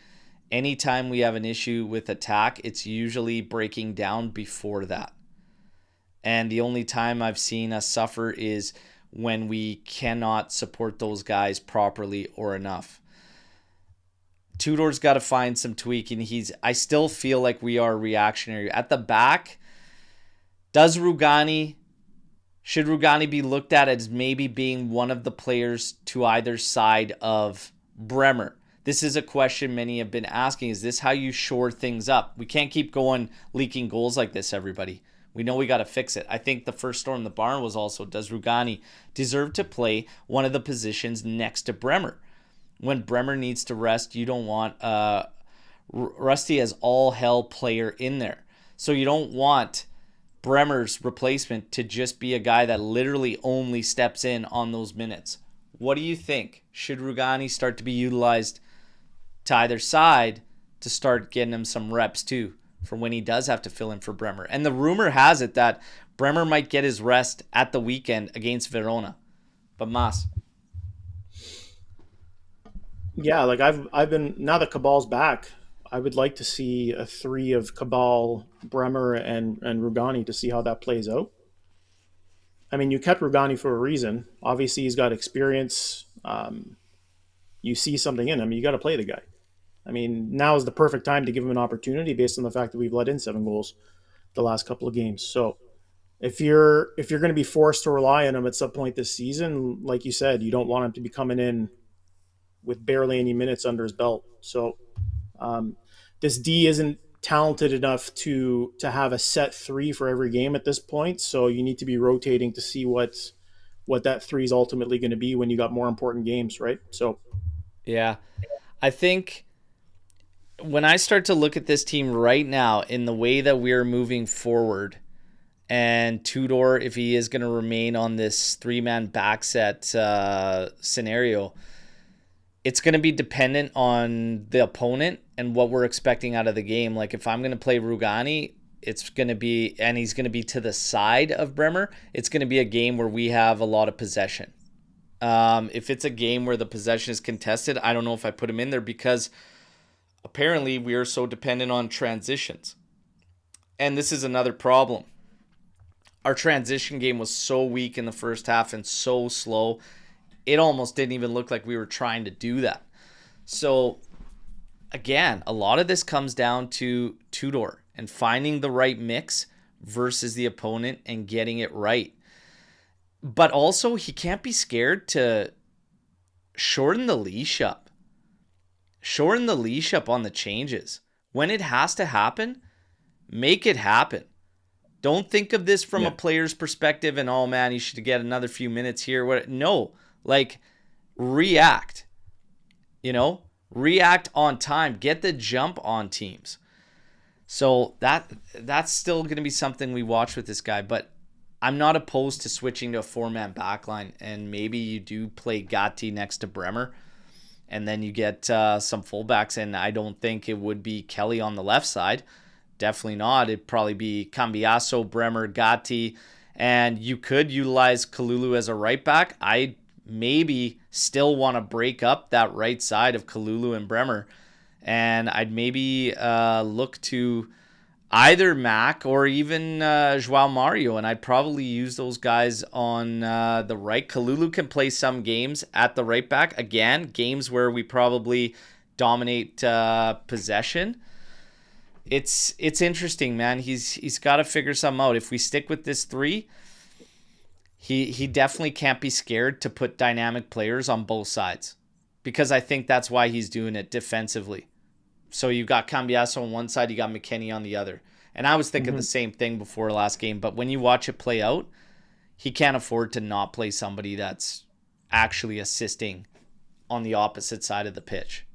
anytime we have an issue with attack, it's usually breaking down before that. And the only time I've seen us suffer is when we cannot support those guys properly or enough. Tudor's got to find some tweaking. I still feel like we are reactionary. At the back, should Rugani be looked at as maybe being one of the players to either side of Bremer? This is a question many have been asking. Is this how you shore things up? We can't keep going leaking goals like this, everybody. We know we got to fix it. I think the first storm in the barn was also, does Rugani deserve to play one of the positions next to Bremer? When Bremer needs to rest, you don't want Rusty as all hell player in there. So you don't want Bremer's replacement to just be a guy that literally only steps in on those minutes. What do you think? Should Rugani start to be utilized to either side to start getting him some reps too for when he does have to fill in for Bremer? And the rumor has it that Bremer might get his rest at the weekend against Verona. But Mas. Yeah, like I've been, now that Cabal's back, I would like to see a three of Cabal, Bremer, and Rugani to see how that plays out. I mean, you kept Rugani for a reason. Obviously, he's got experience. You see something in him, you got to play the guy. I mean, now is the perfect time to give him an opportunity based on the fact that we've let in 7 goals the last couple of games. So if you're going to be forced to rely on him at some point this season, like you said, you don't want him to be coming in with barely any minutes under his belt. So this D isn't talented enough to have a set 3 for every game at this point. So you need to be rotating to see what that 3 is ultimately going to be when you got more important games, right? So yeah, I think when I start to look at this team right now in the way that we're moving forward, and Tudor, if he is going to remain on this 3-man back set scenario, it's going to be dependent on the opponent and what we're expecting out of the game. Like if I'm going to play Rugani, it's going to be, and he's going to be to the side of Bremer, it's going to be a game where we have a lot of possession. If it's a game where the possession is contested, I don't know if I put him in there because apparently we are so dependent on transitions. And this is another problem. Our transition game was so weak in the first half and so slow. It almost didn't even look like we were trying to do that. So, again, a lot of this comes down to Tudor and finding the right mix versus the opponent and getting it right. But also, he can't be scared to shorten the leash up. Shorten the leash up on the changes. When it has to happen, make it happen. Don't think of this from a player's perspective and, oh man, he should get another few minutes here. No. Like, react, react on time, get the jump on teams. So that's still going to be something we watch with this guy, but I'm not opposed to switching to a 4-man backline, and maybe you do play Gatti next to Bremer, and then you get some fullbacks, and I don't think it would be Kelly on the left side. Definitely not. It'd probably be Kambiaso, Bremer, Gatti, and you could utilize Kalulu as a right back. I maybe still want to break up that right side of Kalulu and Bremer, and I'd maybe look to either Mac or even Joao Mario, and I'd probably use those guys on the right. Kalulu can play some games at the right back. Again, games where we probably dominate possession. It's interesting, man. He's got to figure something out. If we stick with this 3, he definitely can't be scared to put dynamic players on both sides, because I think that's why he's doing it defensively. So you got Kambiaso on one side, you got McKennie on the other. And I was thinking the same thing before last game, but when you watch it play out, he can't afford to not play somebody that's actually assisting on the opposite side of the pitch.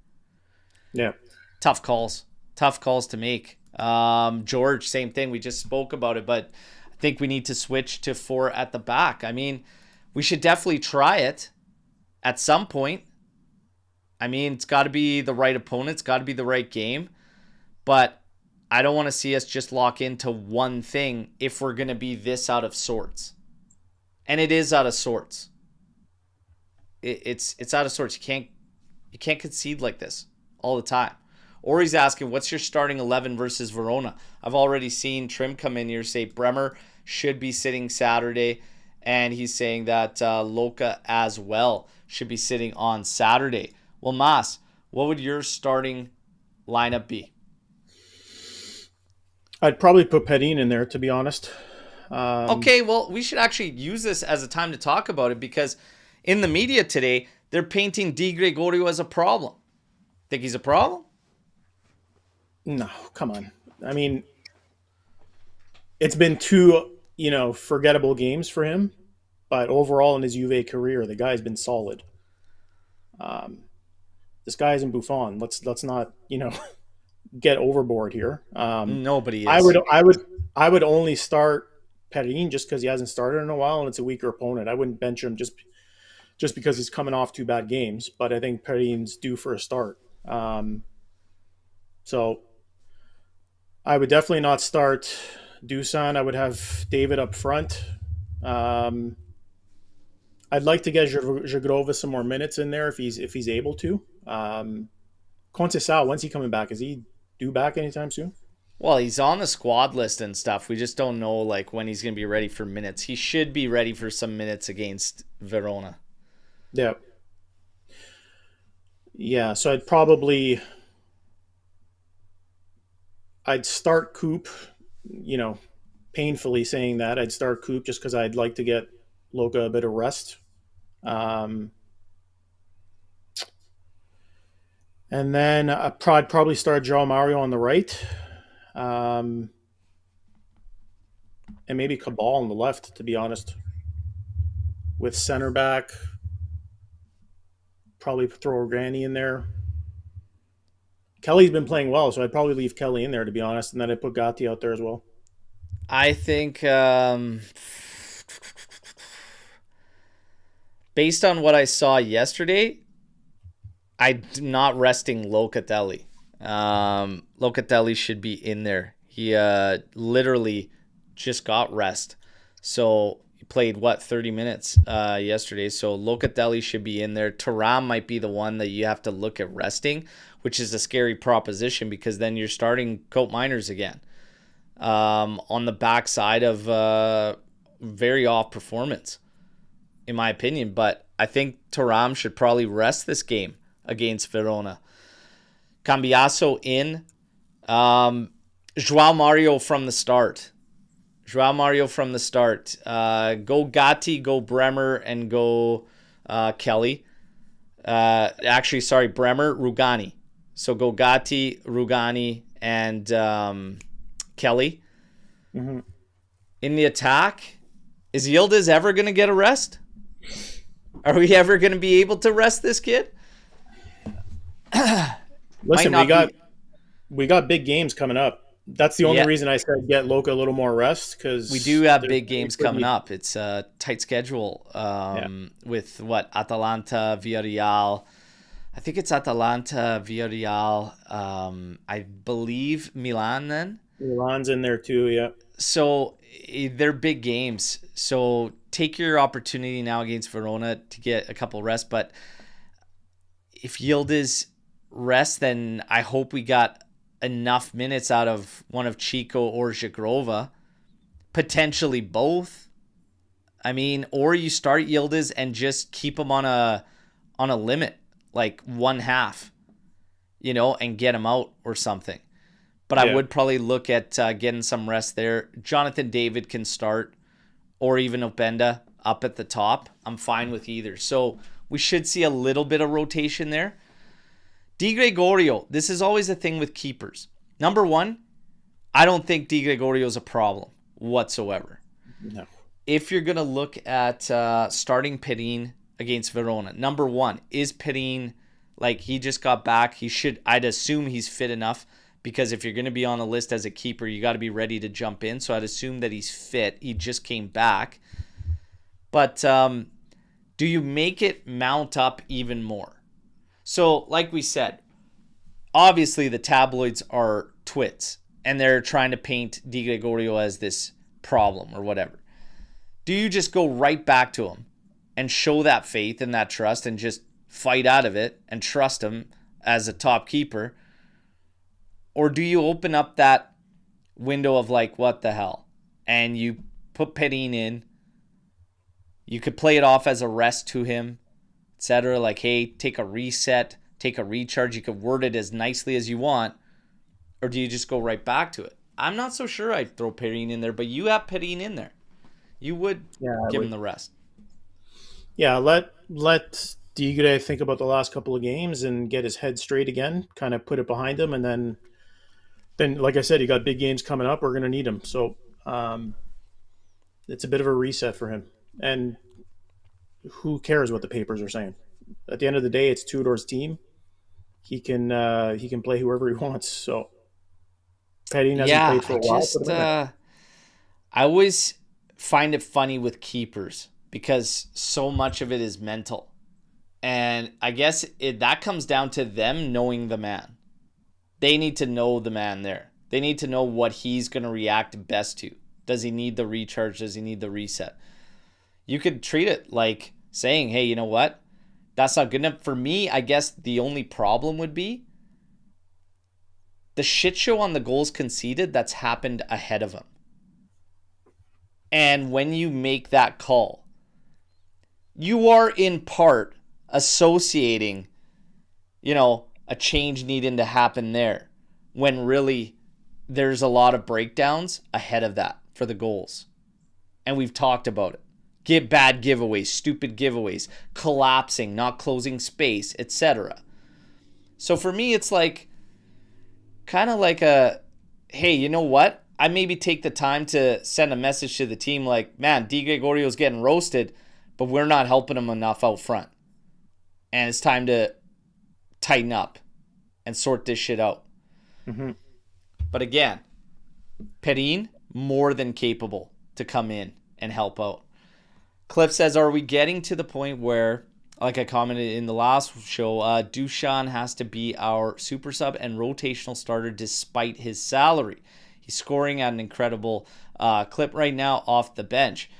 Yeah. Tough calls to make. George, same thing. We just spoke about it, but I think we need to switch to 4 at the back. I mean, we should definitely try it at some point. I mean, it's got to be the right opponent. It's got to be the right game. But I don't want to see us just lock into one thing if we're going to be this out of sorts. And it is out of sorts. It's out of sorts. You can't concede like this all the time. Or he's asking, what's your starting 11 versus Verona? I've already seen Trim come in here say Bremer should be sitting Saturday. And he's saying that Loka as well should be sitting on Saturday. Well, Mas, what would your starting lineup be? I'd probably put Pedin in there, to be honest. Okay, well, we should actually use this as a time to talk about it because in the media today, they're painting Di Gregorio as a problem. Think he's a problem? No, come on. I mean, it's been 2, forgettable games for him, but overall in his Juve career, the guy's been solid. This guy isn't Buffon. Let's not, get overboard here. Nobody is. I would only start Pedin just because he hasn't started in a while and it's a weaker opponent. I wouldn't bench him just because he's coming off 2 bad games, but I think Pedin's due for a start. So I would definitely not start Dusan. I would have David up front. I'd like to get Jagrova some more minutes in there if he's able to. Conceição, when's he coming back? Is he due back anytime soon? Well, he's on the squad list and stuff. We just don't know when he's going to be ready for minutes. He should be ready for some minutes against Verona. Yeah. Yeah, so I'd start Coop, painfully saying that. I'd start Coop just because I'd like to get Loka a bit of rest. And then I'd probably start João Mario on the right. And maybe Cabal on the left, to be honest. With center back, probably throw Granny in there. Kelly's been playing well, so I'd probably leave Kelly in there, to be honest, and then I'd put Gatti out there as well. I think based on what I saw yesterday, I'm not resting Locatelli. Locatelli should be in there. He literally just got rest. So he played, 30 minutes yesterday. So Locatelli should be in there. Thuram might be the one that you have to look at resting, which is a scary proposition because then you're starting Cope Miners again on the backside of very off performance, in my opinion. But I think Thuram should probably rest this game against Verona. Kambiaso in. João Mario from the start. Go Gatti, go Bremer, and go Kelly. Bremer, Rugani. So go Gatti, Rugani, and Kelly. Mm-hmm. In the attack, is Yildiz ever going to get a rest? Are we ever going to be able to rest this kid? Listen, we got big games coming up. That's the only reason I said get Loka a little more rest, because we do have big games coming up. It's a tight schedule with Atalanta, Villarreal. I think it's Atalanta, Villarreal. I believe Milan then. Milan's in there too, yeah. So they're big games. So take your opportunity now against Verona to get a couple rests. But if Yildiz rests, then I hope we got enough minutes out of one of Chico or Jagrova, potentially both. I mean, or you start Yildiz and just keep him on a limit, like one half, and get him out or something. But I would probably look at getting some rest there. Jonathan David can start, or even Openda up at the top. I'm fine with either. So we should see a little bit of rotation there. Di Gregorio, this is always a thing with keepers. Number one, I don't think Di Gregorio is a problem whatsoever. No. If you're going to look at starting Perin against Verona, number one, is Perin, like, he just got back. I'd assume he's fit enough, because if you're going to be on the list as a keeper, you got to be ready to jump in. So I'd assume that he's fit. He just came back. But do you make it mount up even more? So, like we said, obviously the tabloids are twits, and they're trying to paint Di Gregorio as this problem or whatever. Do you just go right back to him and show that faith and that trust and just fight out of it and trust him as a top keeper? Or do you open up that window of like, what the hell? And you put Perin in. You could play it off as a rest to him, etc. Like, hey, take a reset, take a recharge. You could word it as nicely as you want. Or do you just go right back to it? I'm not so sure I'd throw Perin in there, but you have Perin in there. You would give him the rest. Yeah, let Digre think about the last couple of games and get his head straight again, kind of put it behind him, and then like I said, you got big games coming up. We're going to need him. So it's a bit of a reset for him. And who cares what the papers are saying? At the end of the day, it's Tudor's team. He can play whoever he wants. So Perin hasn't played for a while. I always find it funny with keepers because so much of it is mental. And I guess that comes down to them knowing the man. They need to know the man there. They need to know what he's going to react best to. Does he need the recharge? Does he need the reset? You could treat it like saying, hey, you know what? That's not good enough. For me, I guess the only problem would be the shit show on the goals conceded that's happened ahead of him. And when you make that call, you are in part associating, a change needing to happen there, when really there's a lot of breakdowns ahead of that for the goals. And we've talked about it. Get bad giveaways, stupid giveaways, collapsing, not closing space, etc. So for me, it's like kind of like hey, you know what? I maybe take the time to send a message to the team like, man, Di Gregorio's getting roasted, but we're not helping him enough out front. And it's time to tighten up and sort this shit out. Mm-hmm. But again, Perin, more than capable to come in and help out. Cliff says, are we getting to the point where, like I commented in the last show, Dushan has to be our super sub and rotational starter despite his salary? He's scoring at an incredible clip right now off the bench.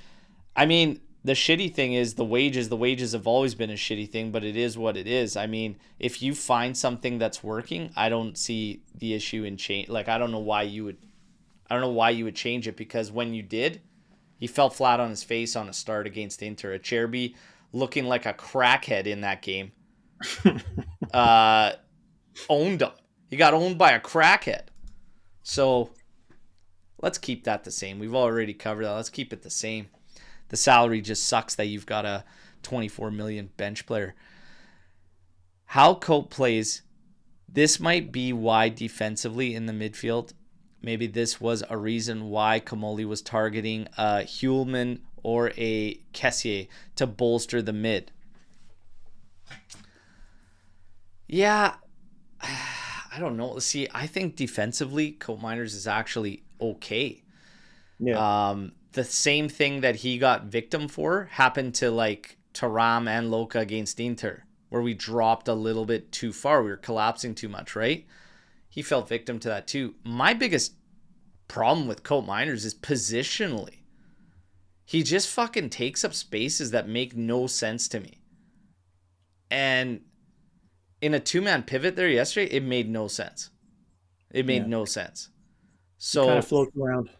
I mean, the shitty thing is the wages. The wages have always been a shitty thing, but it is what it is. I mean, if you find something that's working, I don't see the issue in change. Like, I don't know why you would change it, because when you did, he fell flat on his face on a start against Inter. Acerbi looking like a crackhead in that game. Owned him. He got owned by a crackhead. So let's keep that the same. We've already covered that. Let's keep it the same. The salary just sucks that you've got a 24 million bench player. How Cope plays, this might be why defensively in the midfield, maybe this was a reason why Kamoli was targeting a Hulman or a Kessier to bolster the mid. Yeah, I don't know. See, I think defensively, Cope Miners is actually okay. Yeah. The same thing that he got victim for happened to like Thuram and Loca against Inter, where we dropped a little bit too far. We were collapsing too much, right? He fell victim to that too. My biggest problem with Cope Miners is positionally. He just fucking takes up spaces that make no sense to me. And in a two-man pivot there yesterday, it made no sense. It made no sense. So kind of floats around.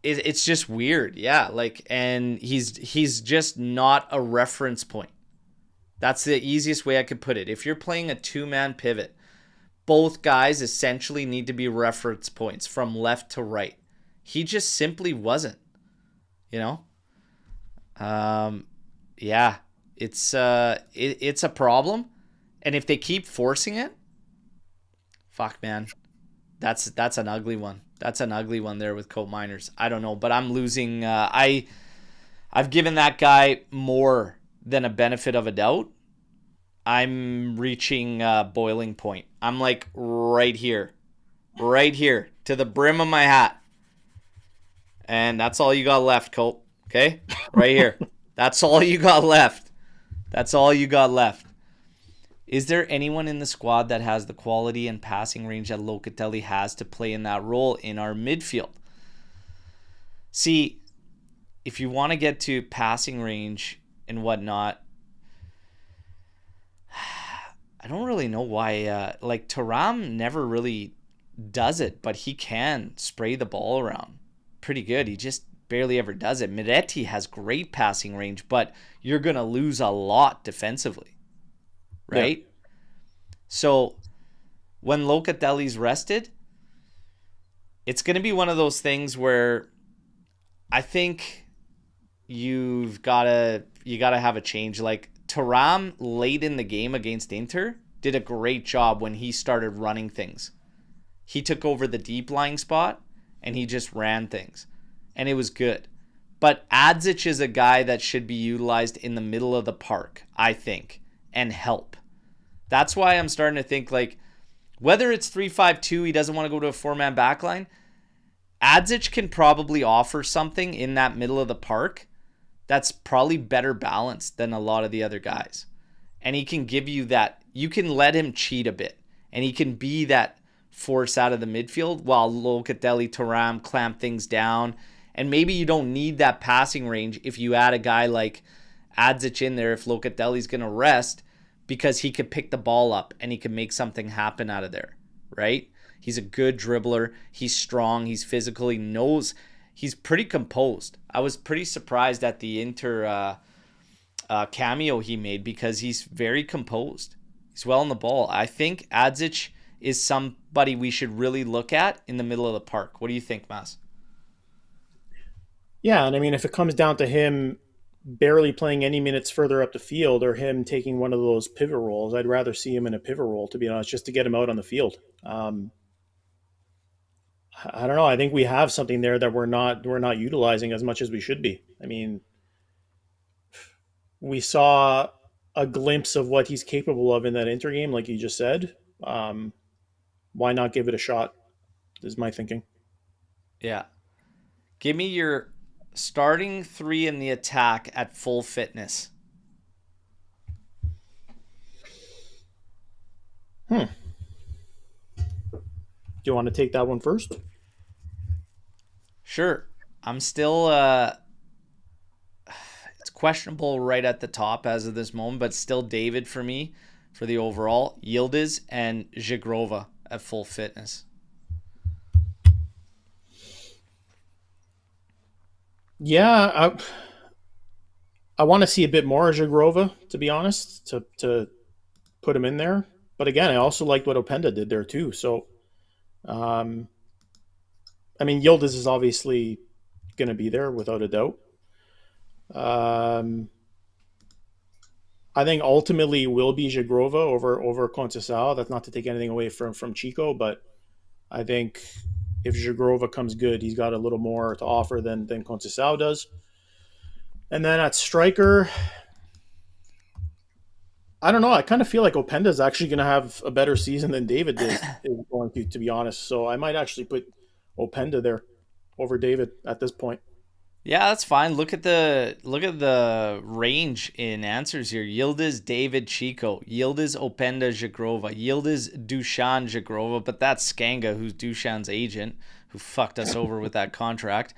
It's just weird, yeah. Like, and he's just not a reference point. That's the easiest way I could put it. If you're playing a two-man pivot, both guys essentially need to be reference points from left to right. He just simply wasn't. Yeah, it's a problem. And if they keep forcing it, Fuck, man. That's an ugly one. That's an ugly one there with Coat Miners. I don't know, but I'm losing. I've given that guy more than a benefit of a doubt. I'm reaching boiling point. I'm like right here to the brim of my hat, and that's all you got left, Coat. Okay, right here. That's all you got left. That's all you got left. Is there anyone in the squad that has the quality and passing range that Locatelli has to play in that role in our midfield? See, if you want to get to passing range and whatnot, I don't really know why. Like Thuram never really does it, but he can spray the ball around pretty good. He just barely ever does it. Miretti has great passing range, but you're going to lose a lot defensively. Right? Yeah. So when Locatelli's rested, it's going to be one of those things where I think you gotta have a change. Like Thuram late in the game against Inter did a great job when he started running things. He took over the deep lying spot and he just ran things. And it was good. But Adzic is a guy that should be utilized in the middle of the park, I think, and help. That's why I'm starting to think, like, whether it's 3-5-2, he doesn't want to go to a four-man backline, Adzic can probably offer something in that middle of the park that's probably better balanced than a lot of the other guys. And he can give you that. You can let him cheat a bit, and he can be that force out of the midfield while Locatelli, Thuram clamp things down. And maybe you don't need that passing range if you add a guy like Adzic in there if Locatelli's going to rest, because he could pick the ball up and he can make something happen out of there, right? He's a good dribbler. He's strong. He's physical. He knows. He's pretty composed. I was pretty surprised at the Inter cameo he made because he's very composed. He's well on the ball. I think Adzic is somebody we should really look at in the middle of the park. What do you think, Mas? Yeah, and I mean, if it comes down to him barely playing any minutes further up the field or him taking one of those pivot roles, I'd rather see him in a pivot role, to be honest, just to get him out on the field. I don't know. I think we have something there that we're not utilizing as much as we should be. I mean, we saw a glimpse of what he's capable of in that Inter game, like you just said. Why not give it a shot, is my thinking. Yeah. Give me your starting three in the attack at full fitness. Do you want to take that one first? Sure. I'm still it's questionable right at the top as of this moment, but still David for me for the overall. Yildiz and Zhigrova at full fitness. Yeah, I want to see a bit more of Zhigrova, to be honest, to put him in there. But again, I also liked what Openda did there too. So, I mean, Yildiz is obviously going to be there without a doubt. I think ultimately will be Zhigrova over Conceição. That's not to take anything away from Chico, but I think if Zhigrova comes good, he's got a little more to offer than Conceição does. And then at striker, I don't know. I kind of feel like Openda is actually going to have a better season than David is going to be honest. So I might actually put Openda there over David at this point. Yeah, that's fine. Look at the range in answers here. Yildiz, David, Chico. Yildiz, Openda, Zhigrova. Yildiz, Dusan, Zhigrova. But that's Skanga, who's Dushan's agent, who fucked us over with that contract.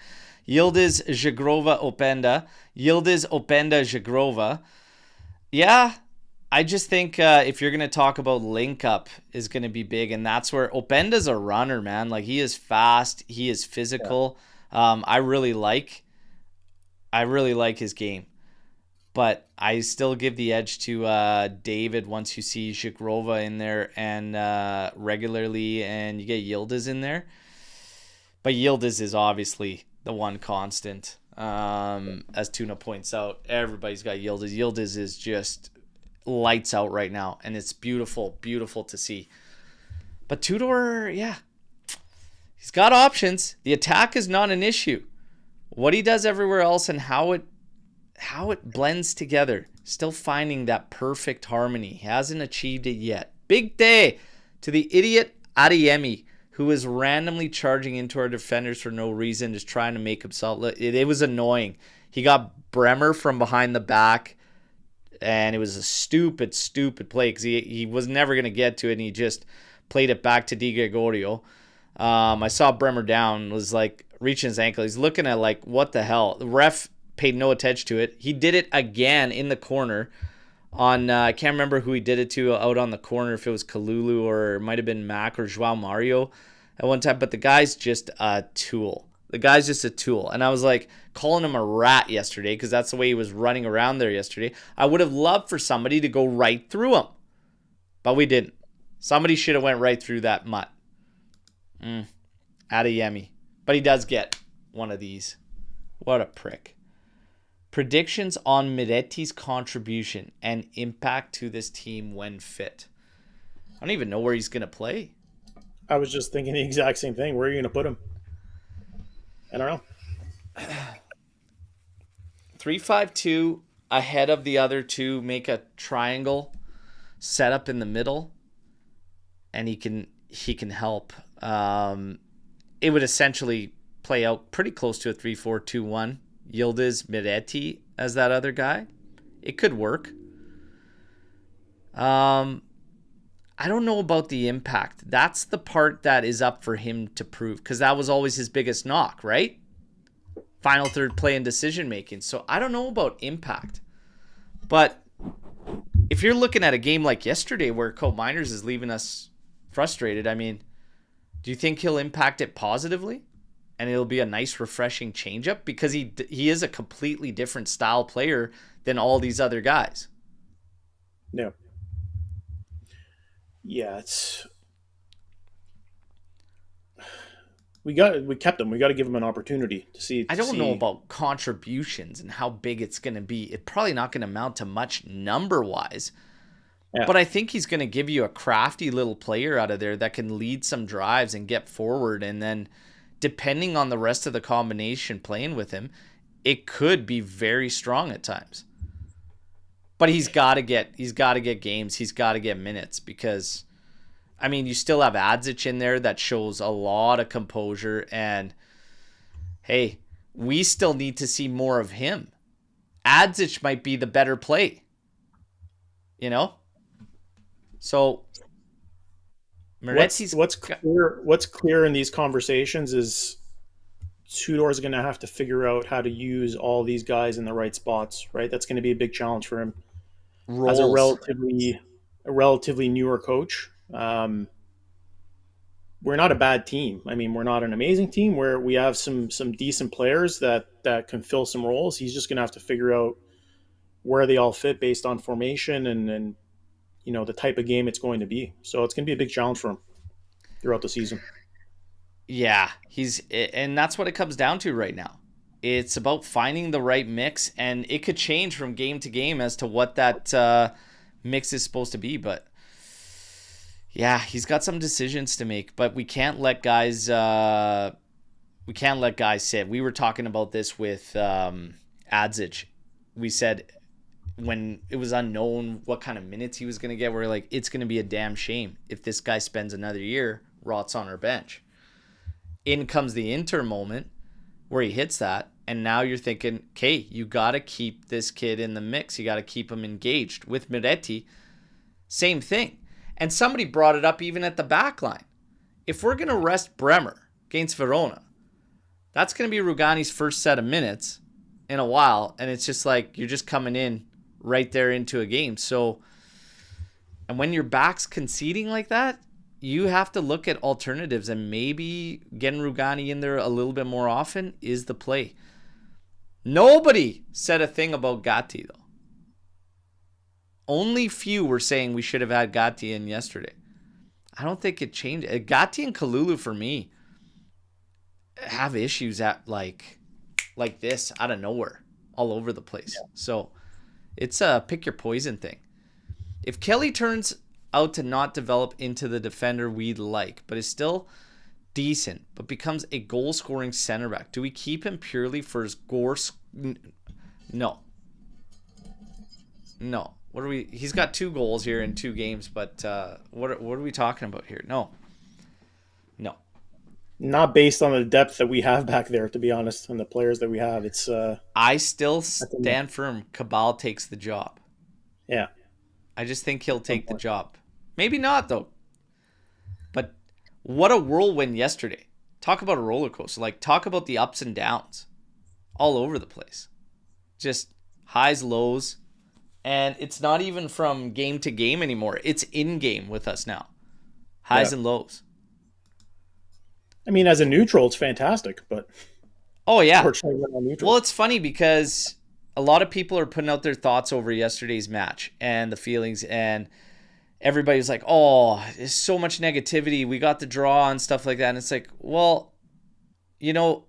Yildiz, Zhigrova, Openda. Yildiz, Openda, Zhigrova. Yeah, I just think if you're going to talk about link up is going to be big, and that's where Openda's a runner, man. Like, he is fast. He is physical. Yeah. I really like his game, but I still give the edge to David once you see Zhigrova in there and regularly, and you get Yildiz in there. But Yildiz is obviously the one constant. As Tuna points out, everybody's got Yildiz. Yildiz is just lights out right now, and it's beautiful, beautiful to see. But Tudor, yeah, he's got options. The attack is not an issue. What he does everywhere else and how it blends together, still finding that perfect harmony. He hasn't achieved it yet. Big day to the idiot Adeyemi, who is randomly charging into our defenders for no reason, just trying to make himself look. It was annoying. He got Bremer from behind the back, and it was a stupid play because he was never going to get to it, and he just played it back to Di Gregorio. I saw Bremer down, was like reaching his ankle. He's looking at like, what the hell? The ref paid no attention to it. He did it again in the corner on, I can't remember who he did it to out on the corner, if it was Kalulu or it might have been Mac or Joao Mario at one time, but the guy's just a tool. And I was like calling him a rat yesterday because that's the way he was running around there yesterday. I would have loved for somebody to go right through him, but we didn't. Somebody should have went right through that mutt. Adeyemi. But he does get one of these. What a prick. Predictions on Miretti's contribution and impact to this team when fit. I don't even know where he's going to play. I was just thinking the exact same thing. Where are you going to put him? I don't know. 3-5-2 ahead of the other two. Make a triangle set up in the middle, and he can help. It would essentially play out pretty close to a 3-4-2-1. Yildiz, Miretti as that other guy. It could work. I don't know about the impact. That's the part that is up for him to prove, because that was always his biggest knock, right? Final third play and decision making. So I don't know about impact. But if you're looking at a game like yesterday where Cole Miners is leaving us frustrated, I mean, do you think he'll impact it positively? And it'll be a nice, refreshing changeup? Because he is a completely different style player than all these other guys. Yeah. Yeah, it's we kept him. We got to give him an opportunity to see. I don't know about contributions and how big it's going to be. It's probably not going to amount to much number-wise. Yeah. But I think he's going to give you a crafty little player out of there that can lead some drives and get forward, and then depending on the rest of the combination playing with him, it could be very strong at times. But he's got to get games. He's got to get minutes because, I mean, you still have Adzic in there that shows a lot of composure. And, hey, we still need to see more of him. Adzic might be the better play. You know? So, Miretti's what's clear in these conversations is Tudor is going to have to figure out how to use all these guys in the right spots, right? That's going to be a big challenge for him. Roles. As a relatively newer coach. We're not a bad team. I mean, we're not an amazing team where we have some decent players that can fill some roles. He's just going to have to figure out where they all fit based on formation and you know, the type of game it's going to be. So it's going to be a big challenge for him throughout the season. Yeah, and that's what it comes down to right now. It's about finding the right mix, and it could change from game to game as to what that mix is supposed to be. But yeah, he's got some decisions to make. But we can't let guys sit. We were talking about this with Adzic. We said when it was unknown what kind of minutes he was going to get, we're like, it's going to be a damn shame if this guy spends another year, rots on our bench. In comes the Inter moment where he hits that, and now you're thinking, okay, you got to keep this kid in the mix. You got to keep him engaged. With Miretti, same thing. And somebody brought it up even at the back line. If we're going to rest Bremer against Verona, that's going to be Rugani's first set of minutes in a while, and it's just like you're just coming in right there into a game. So, and when your back's conceding like that, you have to look at alternatives, and maybe getting Rugani in there a little bit more often is the play. Nobody said a thing about Gatti, though. Only few were saying we should have had Gatti in yesterday. I don't think it changed. Gatti and Kalulu, for me, have issues at like this out of nowhere, all over the place. Yeah. So it's a pick your poison thing. If Kelly turns out to not develop into the defender we'd like, but is still decent, but becomes a goal-scoring center back. Do we keep him purely for his No. No. What are we? He's got 2 goals here in 2 games, but what are we talking about here? No. Not based on the depth that we have back there, to be honest, and the players that we have. It's I still stand firm. Cabal takes the job. Yeah. I just think he'll take the job. Maybe not, though. But what a whirlwind yesterday. Talk about a roller coaster. Like, talk about the ups and downs all over the place. Just highs, lows. And it's not even from game to game anymore. It's in-game with us now. Highs and lows. I mean, as a neutral, it's fantastic, but... Oh, yeah. Well, it's funny because a lot of people are putting out their thoughts over yesterday's match and the feelings, and everybody was like, oh, there's so much negativity. We got the draw and stuff like that. And it's like, well, you know,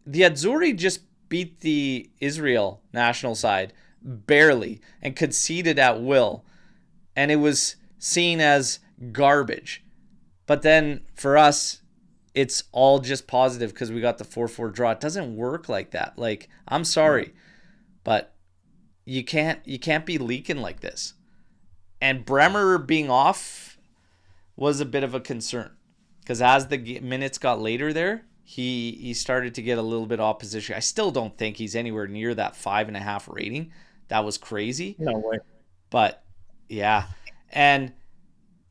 the Azzurri just beat the Israel national side barely and conceded at will. And it was seen as garbage. But then for us, it's all just positive because we got the 4-4 draw. It doesn't work like that. Like, I'm sorry, but you can't be leaking like this. And Bremer being off was a bit of a concern because as the minutes got later there, he started to get a little bit opposition. I still don't think he's anywhere near that 5.5 rating. That was crazy. No way. But yeah, and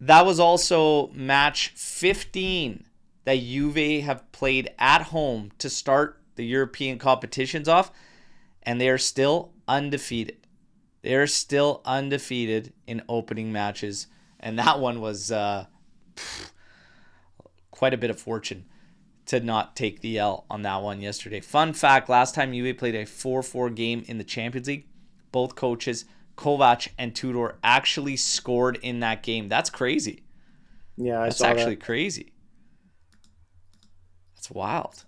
that was also match 15 that Juve have played at home to start the European competitions off, and they are still undefeated. They are still undefeated in opening matches, and that one was quite a bit of fortune to not take the L on that one yesterday. Fun fact, last time Juve played a 4-4 game in the Champions League, both coaches, Kovac and Tudor, actually scored in that game. That's crazy. Yeah, That's actually crazy. That's wild.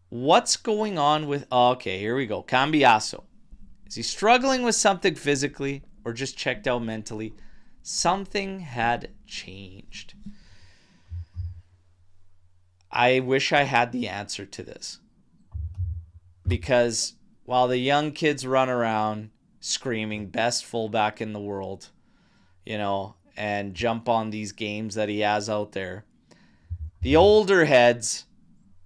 What's going on with... Oh, okay, here we go. Kambiaso. Is he struggling with something physically or just checked out mentally? Something had changed. I wish I had the answer to this. Because while the young kids run around screaming best fullback in the world, you know, and jump on these games that he has out there, the older heads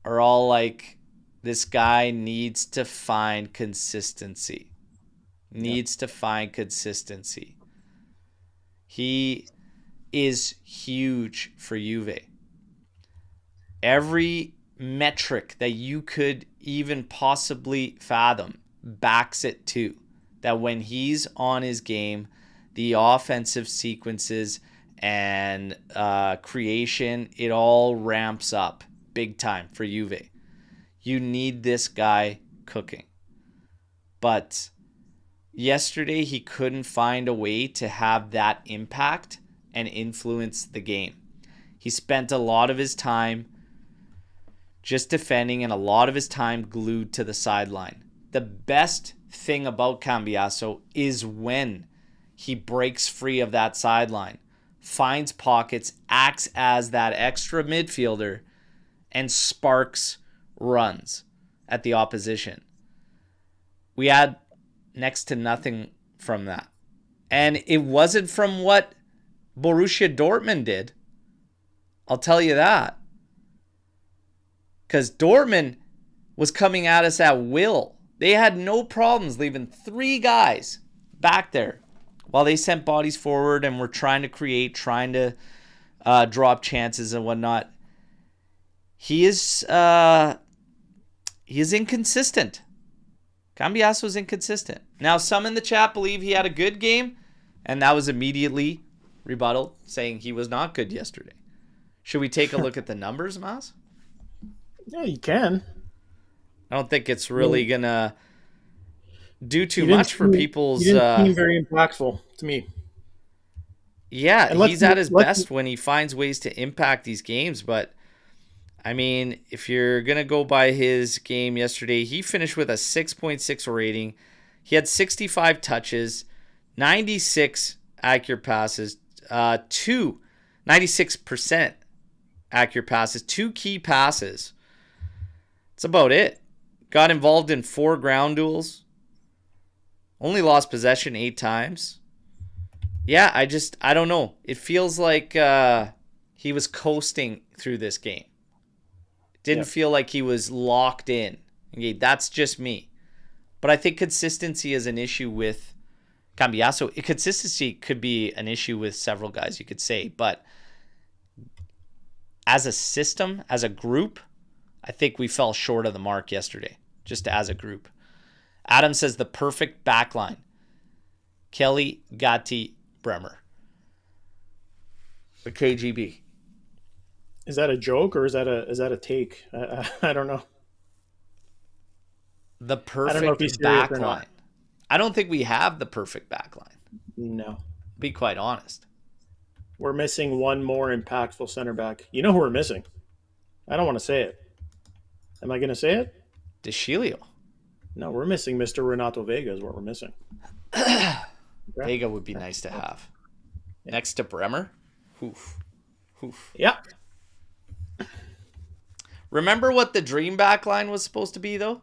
are all like, this guy needs to find consistency. Needs to find consistency. He is huge for Juve. Every metric that you could even possibly fathom backs it too. That when he's on his game, the offensive sequences and creation, it all ramps up big time for Juve. You need this guy cooking. But yesterday he couldn't find a way to have that impact and influence the game. He spent a lot of his time just defending and a lot of his time glued to the sideline. The best thing about Kambiaso is when he breaks free of that sideline, finds pockets, acts as that extra midfielder, and sparks runs at the opposition. We had next to nothing from that. And it wasn't from what Borussia Dortmund did. I'll tell you that. Because Dortmund was coming at us at will. They had no problems leaving 3 guys back there while they sent bodies forward and were trying to create, trying to drop chances and whatnot. He is inconsistent. Kambiaso is inconsistent. Now, some in the chat believe he had a good game, and that was immediately rebutted, saying he was not good yesterday. Should we take a look at the numbers, Mas? Yeah, you can. I don't think it's really going to do too much for people's... He didn't seem very impactful to me. Yeah, he's at his best when he finds ways to impact these games. But, I mean, if you're going to go by his game yesterday, he finished with a 6.6 rating. He had 65 touches, 96 accurate passes, 96% accurate passes, 2 key passes. That's about it. Got involved in 4 ground duels. Only lost possession 8 times. Yeah, I don't know. It feels like he was coasting through this game. Didn't feel like he was locked in. Okay, that's just me. But I think consistency is an issue with Kambiaso. Consistency could be an issue with several guys, you could say. But as a system, as a group, I think we fell short of the mark yesterday, just as a group. Adam says the perfect backline. Kelly, Gatti, Bremer. The KGB. Is that a joke or is that a take? I don't know. The perfect backline. I don't think we have the perfect backline. No. Be quite honest. We're missing one more impactful center back. You know who we're missing? I don't want to say it. Am I going to say it? DeScilio. No, we're missing Mr. Renato Vega is what we're missing. Vega would be nice to have. Next to Bremer. Oof. Yeah. Remember what the dream backline was supposed to be, though?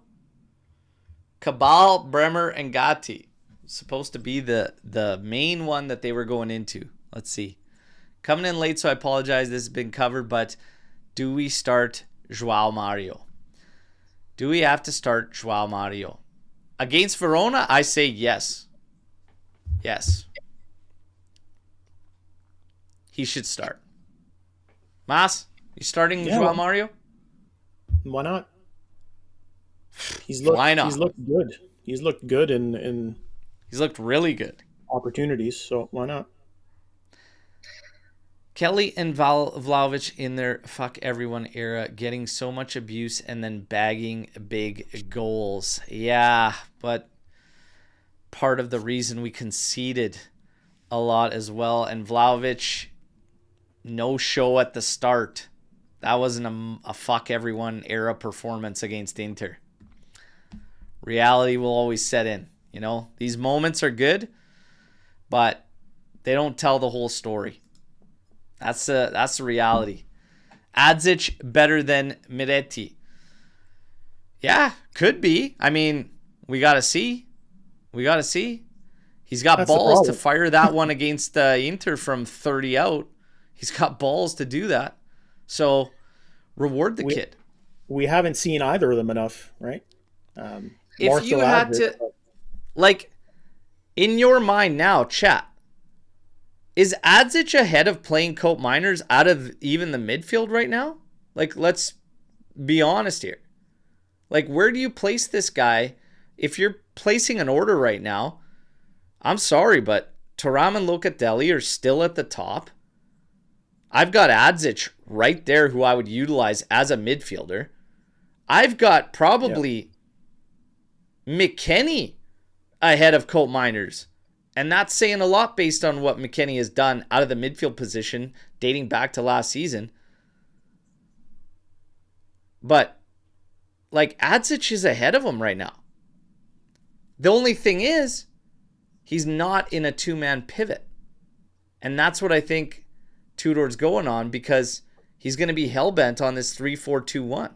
Cabal, Bremer, and Gatti. Supposed to be the main one that they were going into. Let's see. Coming in late, so I apologize. This has been covered, but do we start João Mario? Do we have to start João Mario? Against Verona, I say yes. Yes. He should start. Mas, you starting João Mario? Why not? Why not? He's looked good. He's looked good in he's looked really good. Opportunities, so why not? Kelly and Vlahovic in their fuck everyone era, getting so much abuse and then bagging big goals. Yeah, but part of the reason we conceded a lot as well. And Vlahovic, no show at the start. That wasn't a fuck everyone era performance against Inter. Reality will always set in. You know, these moments are good, but they don't tell the whole story. That's the reality. Adzic better than Miretti. Yeah, could be. I mean, we got to see. He's got balls to fire that one against Inter from 30 out. He's got balls to do that. So, reward the kid. We haven't seen either of them enough, right? If you had to, like, in your mind now, chat, is Adzic ahead of playing Cope Miners out of even the midfield right now? Like, let's be honest here. Like, where do you place this guy? If you're placing an order right now, I'm sorry, but Thuram and Locatelli are still at the top. I've got Adzic right there who I would utilize as a midfielder. I've got probably McKennie ahead of Colt Miners. And that's saying a lot based on what McKennie has done out of the midfield position dating back to last season. But, like, Adzic is ahead of him right now. The only thing is, he's not in a two-man pivot. And that's what I think Tudor's going on, because he's going to be hell-bent on this 3-4-2-1.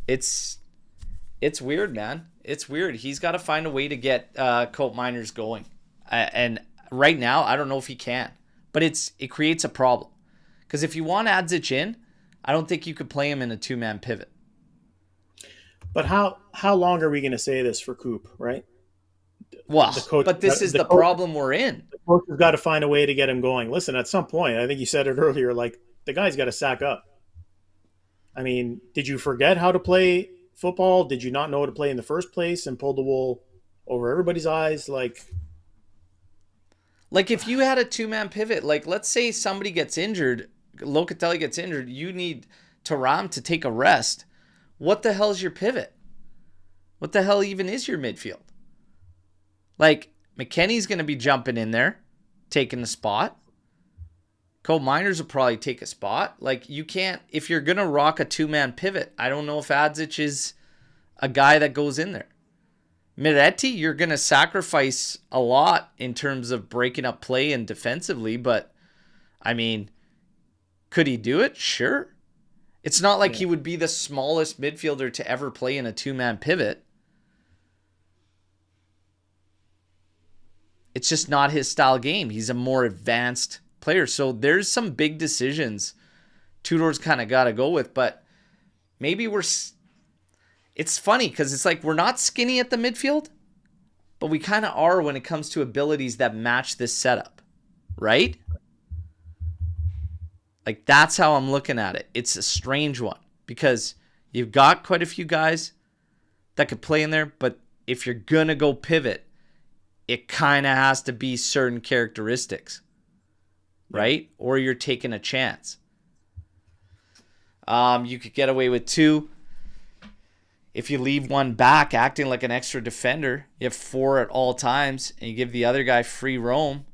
It's weird, man. It's weird. He's got to find a way to get Cope Miners going. And right now, I don't know if he can. But it creates a problem. Because if you want Adzic in, I don't think you could play him in a two-man pivot. But how long are we going to say this for Coop, right? Well, but this is the problem we're in. The coach has got to find a way to get him going. Listen, at some point, I think you said it earlier, like, the guy's got to sack up. I mean, did you forget how to play football? Did you not know how to play in the first place and pull the wool over everybody's eyes? Like if you had a two-man pivot, like, let's say somebody gets injured, Locatelli gets injured, you need Thuram to take a rest. What the hell is your pivot? What the hell even is your midfield? Like, McKennie's going to be jumping in there, taking the spot. Cole Miners will probably take a spot. Like, you can't, if you're going to rock a two-man pivot, I don't know if Adzic is a guy that goes in there. Miretti, you're going to sacrifice a lot in terms of breaking up play and defensively, but I mean, could he do it? Sure. It's not like he would be the smallest midfielder to ever play in a two-man pivot. It's just not his style game. He's a more advanced player. So there's some big decisions Tudor's kind of got to go with, but maybe it's funny because it's like we're not skinny at the midfield, but we kind of are when it comes to abilities that match this setup, right? Like, that's how I'm looking at it. It's a strange one because you've got quite a few guys that could play in there, but if you're going to go pivot, it kind of has to be certain characteristics, right? Or you're taking a chance. You could get away with 2. If you leave one back acting like an extra defender, you have 4 at all times, and you give the other guy free roam.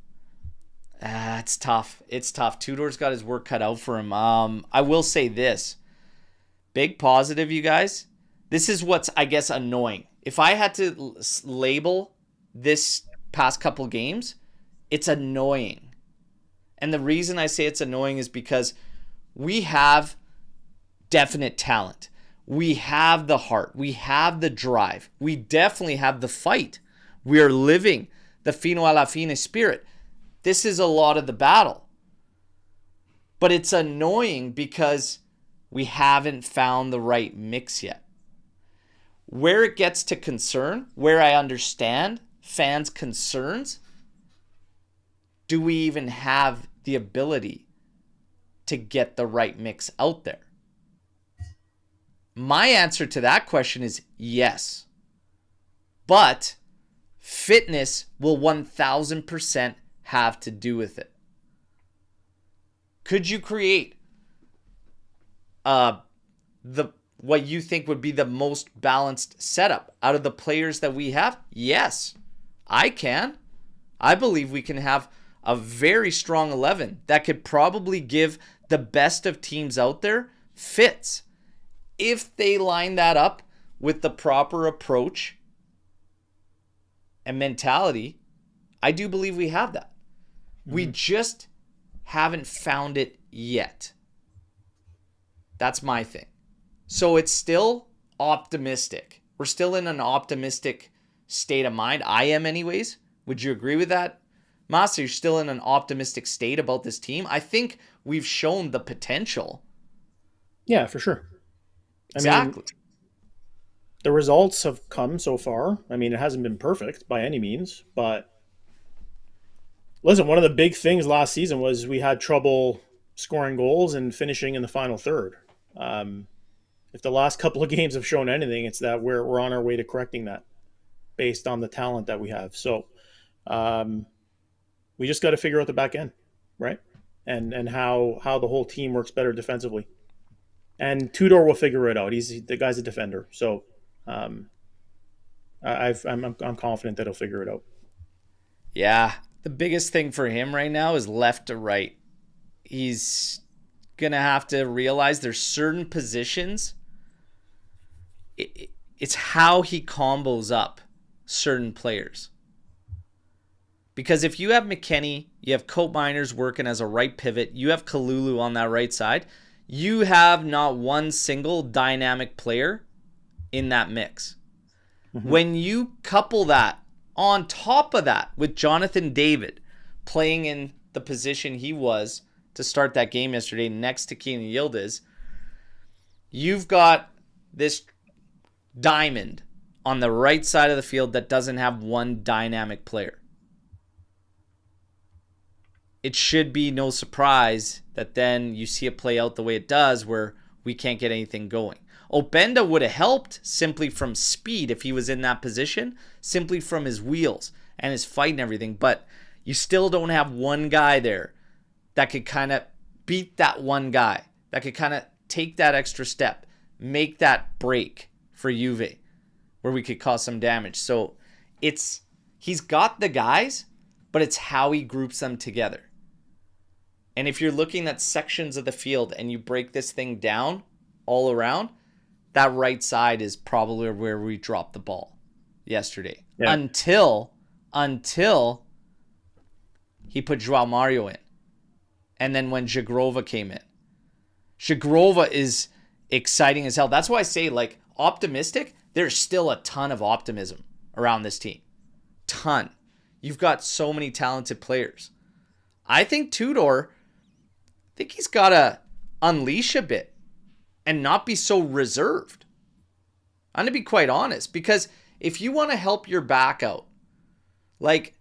It's tough. It's tough. Tudor's got his work cut out for him. I will say this. Big positive, you guys. This is what's, I guess, annoying. If I had to label this past couple games, it's annoying. And the reason I say it's annoying is because we have definite talent. We have the heart. We have the drive. We definitely have the fight. We are living the fino alla fine spirit. This is a lot of the battle. But it's annoying because we haven't found the right mix yet. Where it gets to concern, where I understand fans' concerns, do we even have the ability to get the right mix out there? My answer to that question is yes. But fitness will 1000% have to do with it. Could you create what you think would be the most balanced setup out of the players that we have? Yes, I can. I believe we can have a very strong 11 that could probably give the best of teams out there fits. If they line that up with the proper approach and mentality, I do believe we have that. We just haven't found it yet. That's my thing. So it's still optimistic. We're still in an optimistic state of mind. I am anyways. Would you agree with that, Masa? You're still in an optimistic state about this team? I think we've shown the potential. Yeah, for sure. Exactly. I mean, the results have come so far. I mean, it hasn't been perfect by any means, but listen, one of the big things last season was we had trouble scoring goals and finishing in the final third. If the last couple of games have shown anything, it's that we're on our way to correcting that based on the talent that we have. So we just got to figure out the back end, right? And how the whole team works better defensively. And Tudor will figure it out. The guy's a defender, so I'm confident that he'll figure it out. Yeah, the biggest thing for him right now is left to right. He's gonna have to realize there's certain positions. It's how he combos up certain players. Because if you have McKennie, you have Cope Miners working as a right pivot, you have Kalulu on that right side, you have not one single dynamic player in that mix. Mm-hmm. When you couple that on top of that with Jonathan David playing in the position he was to start that game yesterday next to Keenan Yildiz, you've got this diamond on the right side of the field that doesn't have one dynamic player. It should be no surprise that then you see it play out the way it does where we can't get anything going. Openda would have helped simply from speed if he was in that position, simply from his wheels and his fight and everything, but you still don't have one guy there that could kind of beat that one guy, that could kind of take that extra step, make that break for Juve where we could cause some damage. So he's got the guys, but it's how he groups them together. And if you're looking at sections of the field and you break this thing down all around, that right side is probably where we drop the ball. yesterday Yeah. until he put Joao Mario in. And then when Zagrova came in. Zagrova is exciting as hell. That's why I say, like, optimistic. There's still a ton of optimism around this team. Ton. You've got so many talented players. I think Tudor, I think he's got to unleash a bit and not be so reserved. I'm going to be quite honest, because if you want to help your back out, like,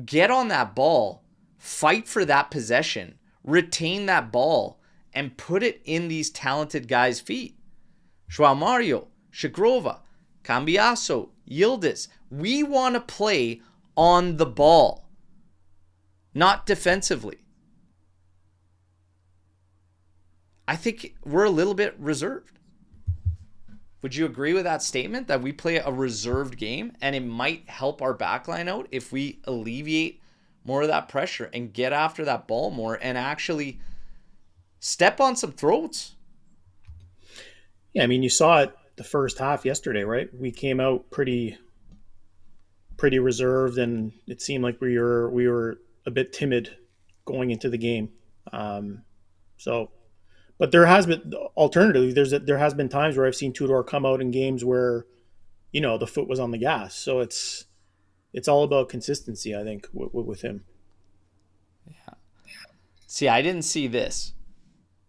get on that ball, fight for that possession, retain that ball, and put it in these talented guys' feet. Joao Mario, Zagrova, Kambiaso, Yildiz. We want to play on the ball, not defensively. I think we're a little bit reserved. Would you agree with that statement, that we play a reserved game and it might help our backline out if we alleviate more of that pressure and get after that ball more and actually step on some throats? Yeah, I mean, you saw it the first half yesterday, right? We came out pretty reserved, and it seemed like we were a bit timid going into the game. So, but there has been alternatively. There has been times where I've seen Tudor come out in games where, the foot was on the gas. So it's all about consistency, I think, with him. Yeah. See, I didn't see this.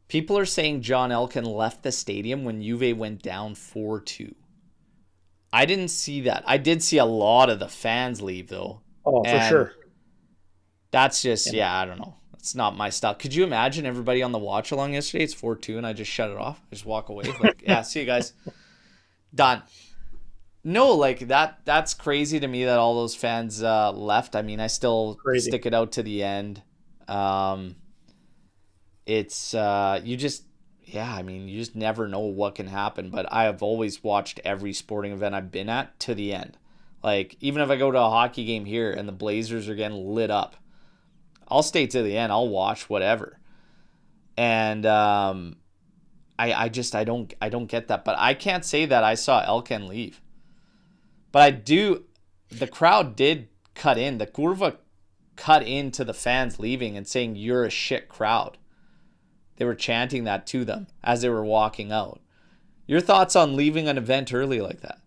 People are saying John Elkann left the stadium when Juve went down 4-2. I didn't see that. I did see a lot of the fans leave, though. Oh, for sure. That's just, I don't know. It's not my style. Could you imagine everybody on the watch along yesterday? It's 4-2 and I just shut it off. I just walk away. Like, yeah, see you guys. Done. No, like that's crazy to me that all those fans left. I mean, I still stick it out to the end. It's you just never know what can happen. But I have always watched every sporting event I've been at to the end. Like, even if I go to a hockey game here and the Blazers are getting lit up, I'll stay to the end. I'll watch whatever. And I don't get that. But I can't say that I saw Elkann leave. But I do. The crowd did cut in. The Curva cut into the fans leaving and saying, "You're a shit crowd." They were chanting that to them as they were walking out. Your thoughts on leaving an event early like that?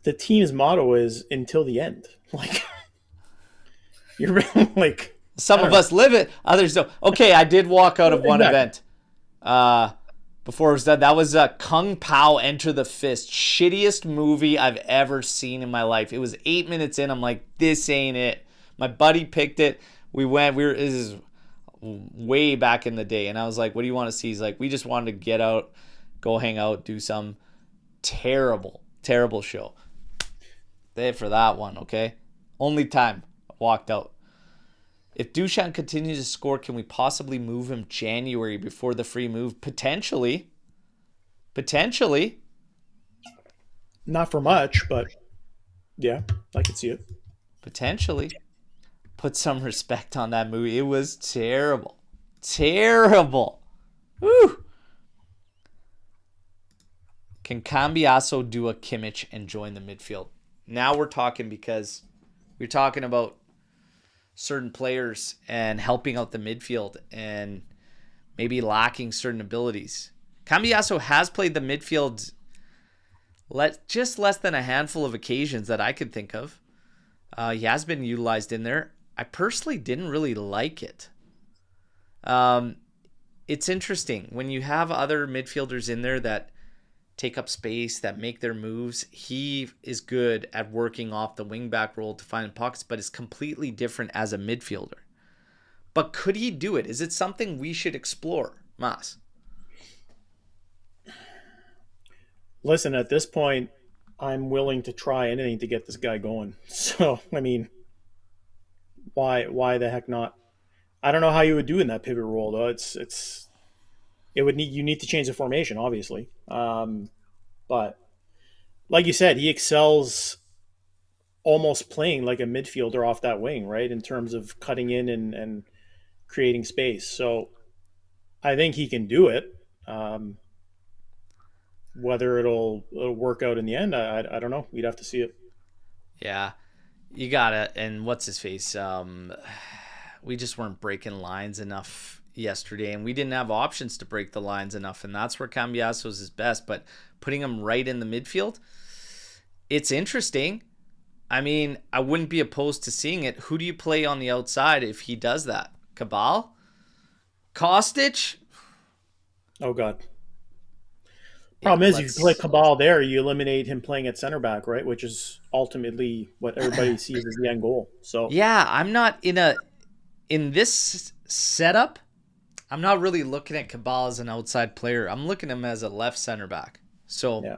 The team's motto is "until the end." Like, you're like, some of us live it, others don't. Okay, I did walk out of one event before it was done. That was Kung Pao Enter the Fist. Shittiest movie I've ever seen in my life. It was 8 minutes in. I'm like, this ain't it. My buddy picked it. This is way back in the day. And I was like, what do you want to see? He's like, we just wanted to get out, go hang out, do some terrible, terrible show. There for that one, okay? Only time I walked out. If Duchamp continues to score, can we possibly move him January before the free move? Potentially. Not for much, but yeah, I can see it. Potentially. Put some respect on that movie. It was terrible. Terrible. Woo. Can Kambiaso do a Kimmich and join the midfield? Now we're talking, because we're talking about certain players and helping out the midfield and maybe lacking certain abilities. Kambiaso has played the midfield just less than a handful of occasions that I could think of. He has been utilized in there. I personally didn't really like it. It's interesting when you have other midfielders in there that take up space, that make their moves. He is good at working off the wingback role to find pockets, but is completely different as a midfielder. But could he do it? Is it something we should explore, Mas? Listen, at this point, I'm willing to try anything to get this guy going. So, I mean, why the heck not? I don't know how you would do in that pivot role, though. You need to change the formation, obviously. But like you said, he excels almost playing like a midfielder off that wing, right? In terms of cutting in and creating space. So I think he can do it. whether it'll work out in the end, I don't know. We'd have to see it. Yeah, you gotta. And what's his face? We just weren't breaking lines enough yesterday, and we didn't have options to break the lines enough, and that's where Kambiaso is his best. But putting him right in the midfield, it's interesting. I mean, I wouldn't be opposed to seeing it. Who do you play on the outside if he does that? Cabal? Kostic? Oh God. Yeah, Problem is, if you play Cabal there, you eliminate him playing at center back, right? Which is ultimately what everybody sees as the end goal. So yeah, I'm not in this setup. I'm not really looking at Cabal as an outside player. I'm looking at him as a left center back. So yeah,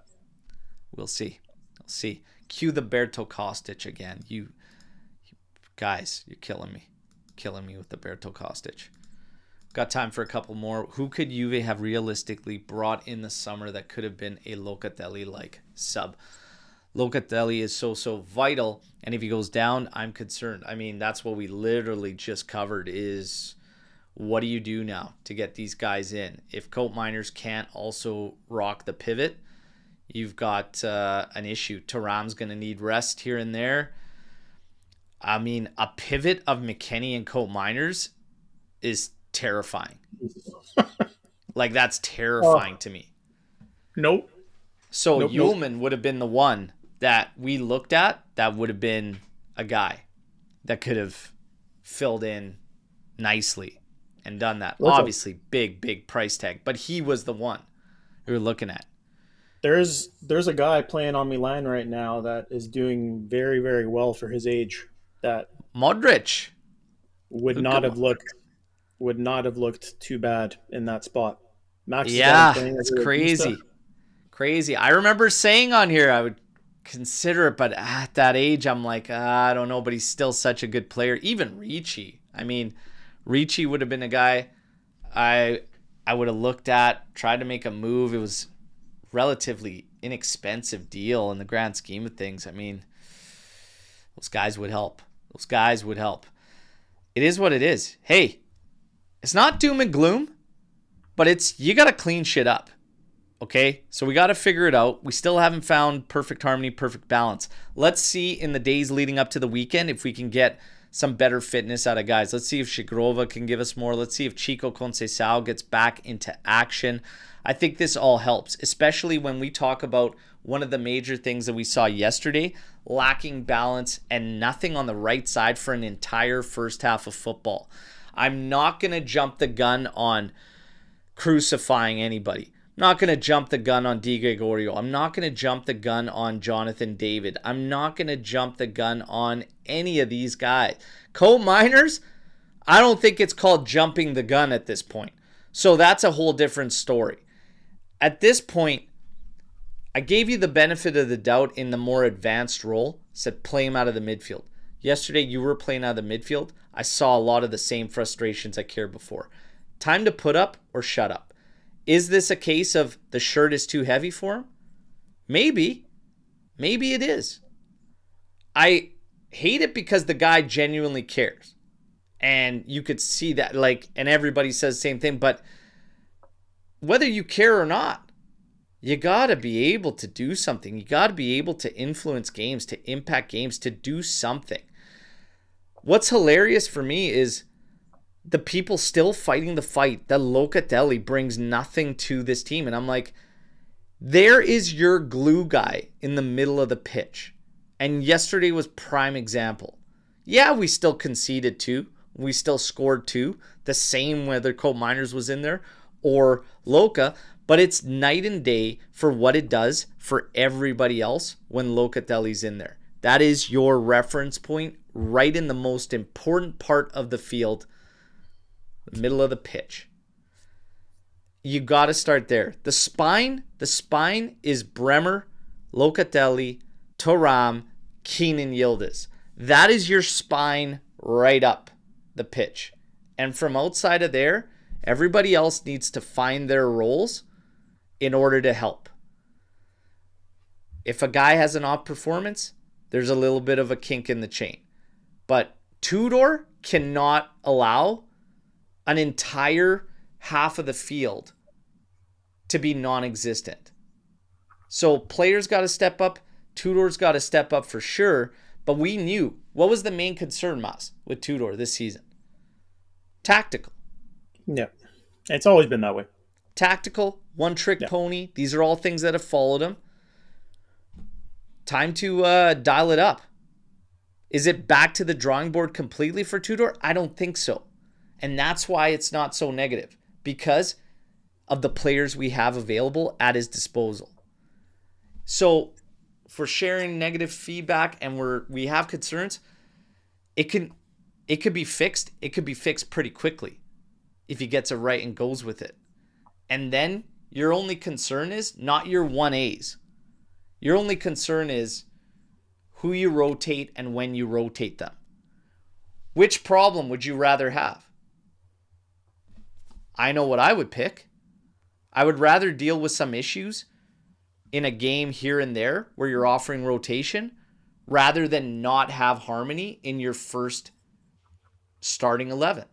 we'll see. We'll see. Cue the Berto Kostic again. You guys, you're killing me. Killing me with the Berto Kostic. Got time for a couple more. Who could Juve have realistically brought in the summer that could have been a Locatelli-like sub? Locatelli is so vital, and if he goes down, I'm concerned. I mean, that's what we literally just covered is what do you do now to get these guys in? If Coat Miners can't also rock the pivot, you've got an issue. Thuram's going to need rest here and there. I mean, a pivot of McKennie and Coat Miners is terrifying. Like, that's terrifying to me. Nope. So Nope. Ullman would have been the one that we looked at that would have been a guy that could have filled in nicely and done that. Obviously, big price tag, but he was the one we were looking at. There's a guy playing on Milan right now that is doing very, very well for his age. That Modric would not have looked too bad in that spot. Max yeah, it's crazy. I remember saying on here I would consider it, but at that age I'm like, I don't know, but he's still such a good player. Even Ricci. I mean, Ricci would have been a guy I would have looked at, tried to make a move. It was relatively inexpensive deal in the grand scheme of things. I mean, those guys would help. It is what it is. Hey, it's not doom and gloom, but it's you got to clean shit up. Okay? So we got to figure it out. We still haven't found perfect harmony, perfect balance. Let's see in the days leading up to the weekend if we can get some better fitness out of guys. Let's see if Shigrova can give us more. Let's see if Chico Conceição gets back into action. I think this all helps, especially when we talk about one of the major things that we saw yesterday, lacking balance and nothing on the right side for an entire first half of football. I'm not going to jump the gun on crucifying anybody. I'm not going to jump the gun on Di Gregorio. I'm not going to jump the gun on Jonathan David. I'm not going to jump the gun on any of these guys. Coal Miners, I don't think it's called jumping the gun at this point. So that's a whole different story. At this point, I gave you the benefit of the doubt in the more advanced role. Said play him out of the midfield. Yesterday, you were playing out of the midfield. I saw a lot of the same frustrations I cared before. Time to put up or shut up. Is this a case of the shirt is too heavy for him? Maybe. Maybe it is. I hate it because the guy genuinely cares. And you could see that, and everybody says the same thing, but whether you care or not, you got to be able to do something. You got to be able to influence games, to impact games, to do something. What's hilarious for me is the people still fighting the fight that Locatelli brings nothing to this team. And I'm like, there is your glue guy in the middle of the pitch. And yesterday was prime example. Yeah, we still conceded 2. We still scored 2. The same whether Coal Miners was in there or Loca. But it's night and day for what it does for everybody else when Locatelli's in there. That is your reference point right in the most important part of the field, the middle of the pitch. You got to start there. The spine is Bremer, Locatelli, Thuram, Keenan, Yildiz. That is your spine right up the pitch. And from outside of there, everybody else needs to find their roles in order to help. If a guy has an off performance, there's a little bit of a kink in the chain. But Tudor cannot allow an entire half of the field to be non-existent. So players got to step up. Tudor's got to step up for sure. But we knew. What was the main concern, Mas, with Tudor this season? Tactical. Yeah. It's always been that way. Tactical, one-trick pony. These are all things that have followed him. Time to dial it up. Is it back to the drawing board completely for Tudor? I don't think so. And that's why it's not so negative. Because of the players we have available at his disposal. So, for sharing negative feedback and we have concerns, it could be fixed. It could be fixed pretty quickly if he gets it right and goes with it. And then your only concern is not your 1As. Your only concern is who you rotate and when you rotate them. Which problem would you rather have? I know what I would pick. I would rather deal with some issues in a game here and there where you're offering rotation rather than not have harmony in your first starting 11.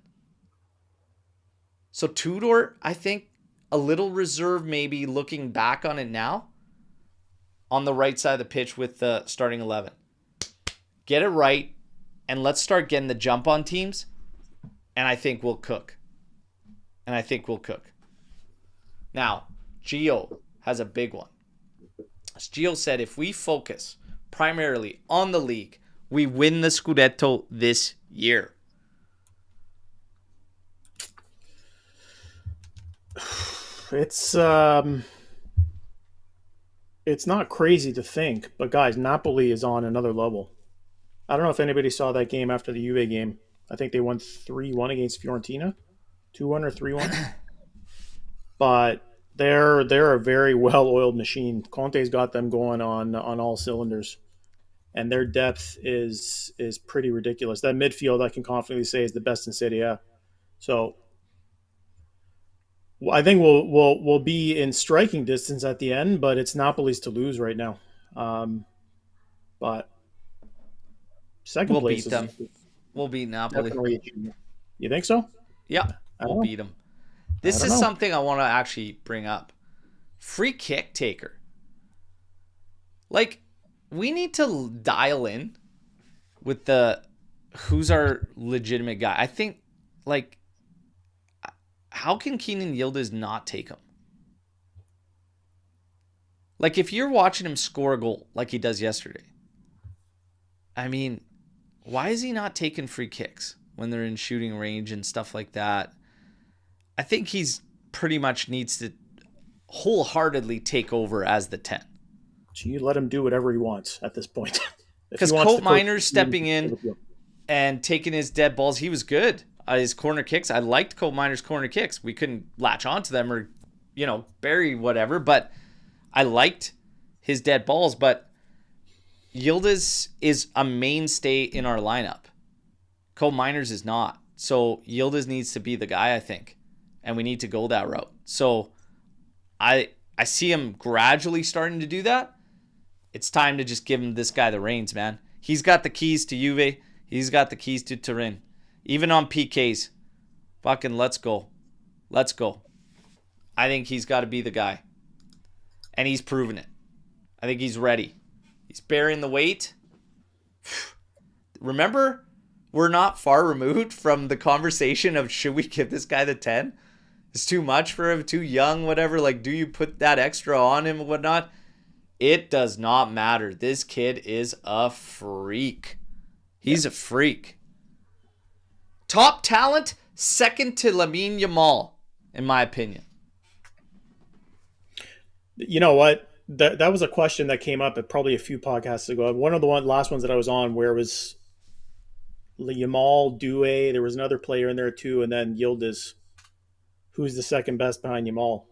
So Tudor, I think, a little reserved maybe looking back on it now on the right side of the pitch with the starting 11. Get it right, and let's start getting the jump on teams, and I think we'll cook. Now, Gio has a big one. As Gio said, if we focus primarily on the league, we win the Scudetto this year. It's not crazy to think, but guys, Napoli is on another level. I don't know if anybody saw that game after the Juve game. I think they won 3-1 against Fiorentina, 2-1 or 3-1. But they're a very well-oiled machine. Conte's got them going on all cylinders, and their depth is pretty ridiculous. That midfield, I can confidently say, is the best in Serie A. So I think we'll be in striking distance at the end, but it's Napoli's to lose right now. But second place beat them. We'll beat Napoli. You think so? Yeah, we'll beat them. This is something I want to actually bring up. Free kick taker. Like, we need to dial in with the who's our legitimate guy. I think, like, how can Keenan Yildiz not take him? Like, if you're watching him score a goal like he does yesterday, I mean, why is he not taking free kicks when they're in shooting range and stuff like that? I think he's pretty much needs to wholeheartedly take over as the 10. So you let him do whatever he wants at this point. Because Colt Miner's stepping in and taking his dead balls. He was good. His corner kicks. I liked Colt Miner's corner kicks. We couldn't latch onto them or, bury whatever. But I liked his dead balls. But Yildiz is a mainstay in our lineup. Colt Miner's is not. So Yildiz needs to be the guy, I think. And we need to go that route. So I see him gradually starting to do that. It's time to just give him this guy the reins, man. He's got the keys to Juve. He's got the keys to Turin. Even on PKs. Fucking let's go. Let's go. I think he's got to be the guy. And he's proven it. I think he's ready. He's bearing the weight. Remember, we're not far removed from the conversation of should we give this guy the 10? It's too much for him, too young, whatever. Like, do you put that extra on him and whatnot? It does not matter. This kid is a freak. He's a freak. Top talent, second to Lamine Yamal, in my opinion. You know what? That was a question that came up at probably a few podcasts ago. One of the last ones that I was on where it was Yamal, Due, there was another player in there too, and then Yildiz, who's the second best behind Yamal.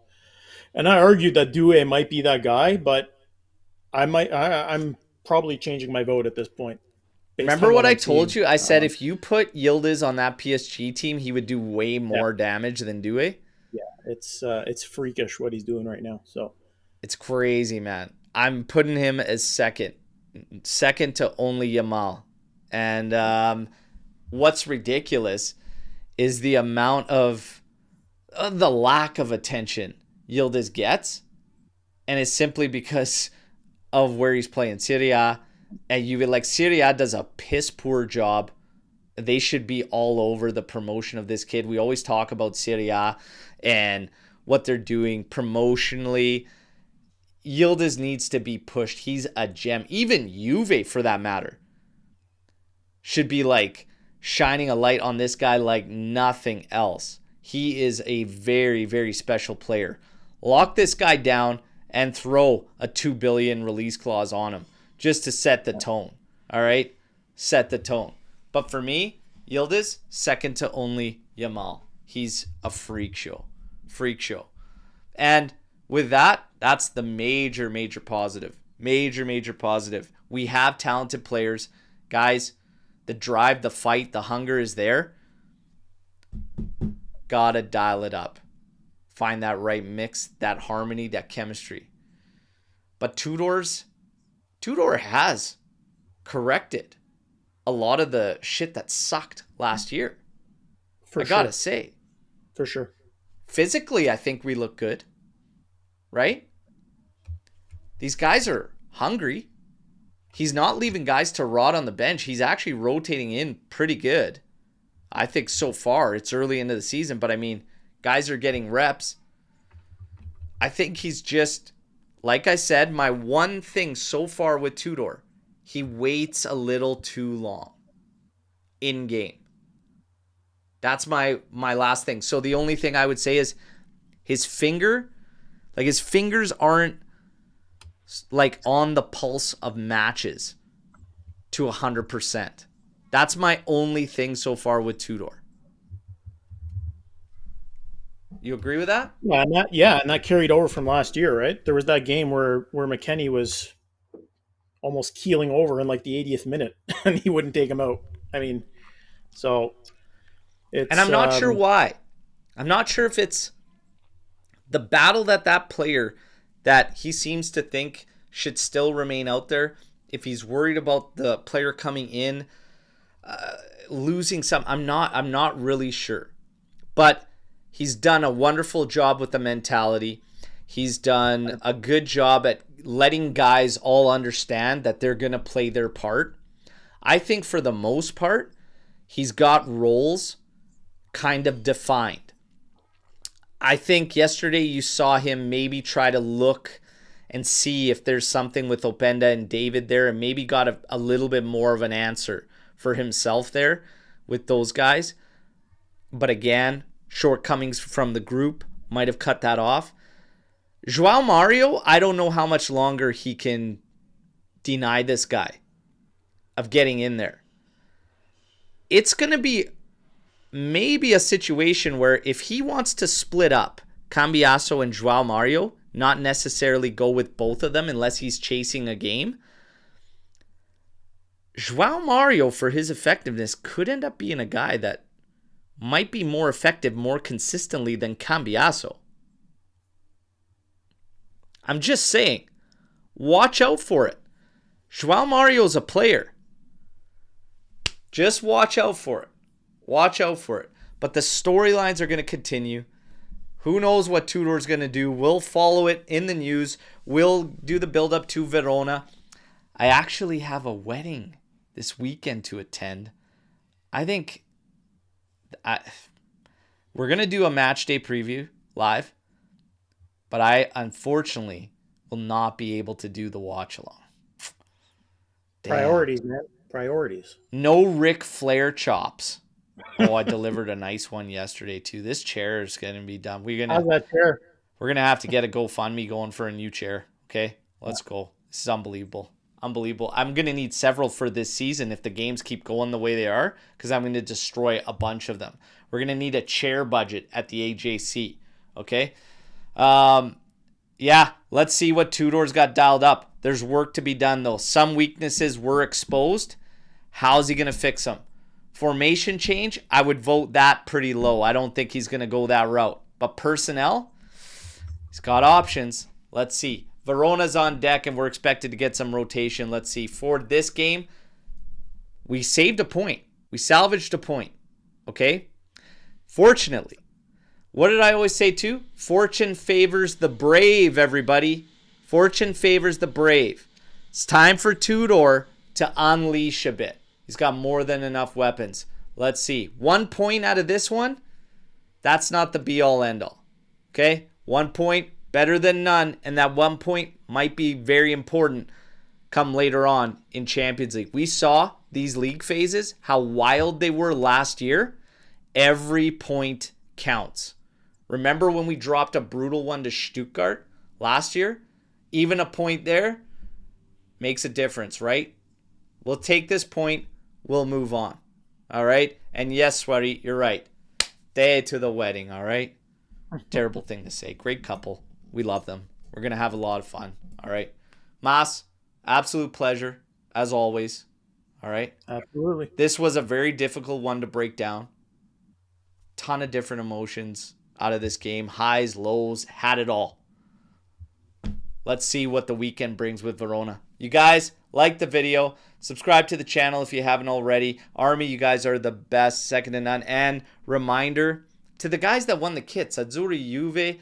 And I argued that Due might be that guy, but I'm probably changing my vote at this point. Remember what I told you? I said if you put Yildiz on that PSG team, he would do way more damage than Due. Yeah, it's freakish what he's doing right now. So it's crazy, man. I'm putting him as second to only Yamal. And what's ridiculous is the amount of the lack of attention Yildiz gets. And it's simply because of where he's playing. Serie A and Juve. Like, Serie A does a piss poor job. They should be all over the promotion of this kid. We always talk about Serie A and what they're doing promotionally. Yildiz needs to be pushed. He's a gem. Even Juve, for that matter, should be like shining a light on this guy like nothing else. He is a very, very special player. Lock this guy down and throw a $2 billion release clause on him just to set the tone. All right? Set the tone. But for me, Yildiz, second to only Yamal. He's a freak show. Freak show. And with that, that's the major, major positive. Major, major positive. We have talented players. Guys, the drive, the fight, the hunger is there. Gotta dial it up. Find that right mix, that harmony, that chemistry. But Tudor has corrected a lot of the shit that sucked last year. I gotta say. For sure. Physically, I think we look good. Right? These guys are hungry. He's not leaving guys to rot on the bench. He's actually rotating in pretty good. I think so far. It's early into the season, but I mean, guys are getting reps. I think he's just, like I said, my one thing so far with Tudor, he waits a little too long in game. That's my last thing. So the only thing I would say is his fingers aren't like on the pulse of matches to 100%. That's my only thing so far with Tudor. You agree with that? Yeah, and that carried over from last year, right? There was that game where McKennie was almost keeling over in like the 80th minute, and he wouldn't take him out. I mean, so it's... And I'm not sure why. I'm not sure if it's the battle that player that he seems to think should still remain out there, if he's worried about the player coming in, losing some. I'm not really sure. But he's done a wonderful job with the mentality. He's done a good job at letting guys all understand that they're going to play their part. I think for the most part, he's got roles kind of defined. I think yesterday you saw him maybe try to look and see if there's something with Openda and David there, and maybe got a little bit more of an answer for himself there with those guys. But again, shortcomings from the group might have cut that off. João Mario, I don't know how much longer he can deny this guy of getting in there. It's going to be maybe a situation where if he wants to split up Kambiaso and João Mario, not necessarily go with both of them unless he's chasing a game, João Mario, for his effectiveness, could end up being a guy that might be more effective more consistently than Kambiaso. I'm just saying, watch out for it. João Mario's a player. Just watch out for it. Watch out for it. But the storylines are going to continue. Who knows what Tudor's going to do? We'll follow it in the news. We'll do the build-up to Verona. I actually have a wedding this weekend to attend. I think we're going to do a match day preview live. But I, unfortunately, will not be able to do the watch-along. Priorities, man. Priorities. No Ric Flair chops. Oh, I delivered a nice one yesterday, too. This chair is going to be done. How's that chair? We're going to have to get a GoFundMe going for a new chair. Okay? Let's go. This is unbelievable. Unbelievable. I'm going to need several for this season if the games keep going the way they are, because I'm going to destroy a bunch of them. We're going to need a chair budget at the AJC. Okay? Yeah, let's see what Tudor's got dialed up. There's work to be done, though. Some weaknesses were exposed. How's he going to fix them? Formation change, I would vote that pretty low. I don't think he's going to go that route. But personnel, he's got options. Let's see. Verona's on deck, and we're expected to get some rotation. Let's see. For this game, we saved a point. We salvaged a point. Okay? Fortunately. What did I always say too? Fortune favors the brave, everybody. Fortune favors the brave. It's time for Tudor to unleash a bit. He's got more than enough weapons. Let's see. 1 point out of this one. That's not the be-all, end-all. Okay? 1 point, better than none. And that 1 point might be very important come later on in Champions League. We saw these league phases, how wild they were last year. Every point counts. Remember when we dropped a brutal one to Stuttgart last year? Even a point there makes a difference, right? We'll take this point. We'll move on. All right? And yes, Sweaty, you're right. Day to the wedding, all right? Terrible thing to say. Great couple. We love them. We're going to have a lot of fun, all right? Mas, absolute pleasure, as always, all right? Absolutely. This was a very difficult one to break down. Ton of different emotions out of this game. Highs, lows, had it all. Let's see what the weekend brings with Verona. You guys, like the video. Subscribe to the channel if you haven't already. Army, you guys are the best, second to none. And reminder to the guys that won the kits, Azzurri, Juve,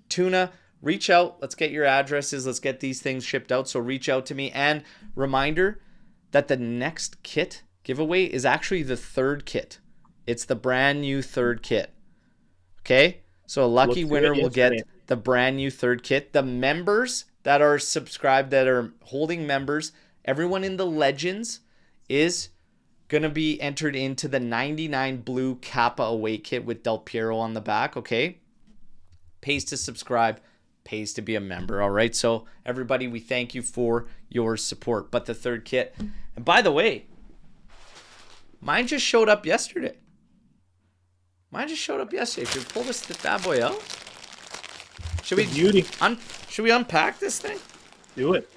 Tuna, reach out. Let's get your addresses. Let's get these things shipped out. So reach out to me. And reminder that the next kit giveaway is actually the third kit. It's the brand new third kit. Okay? So a lucky winner will get the brand new third kit. The members that are subscribed, that are holding members, everyone in the Legends is going to be entered into the 99 blue Kappa away kit with Del Piero on the back, okay? Pays to subscribe, pays to be a member, all right? So everybody, we thank you for your support. But the third kit, and by the way, mine just showed up yesterday. Should we pull this bad boy out? Should we unpack this thing? Do it.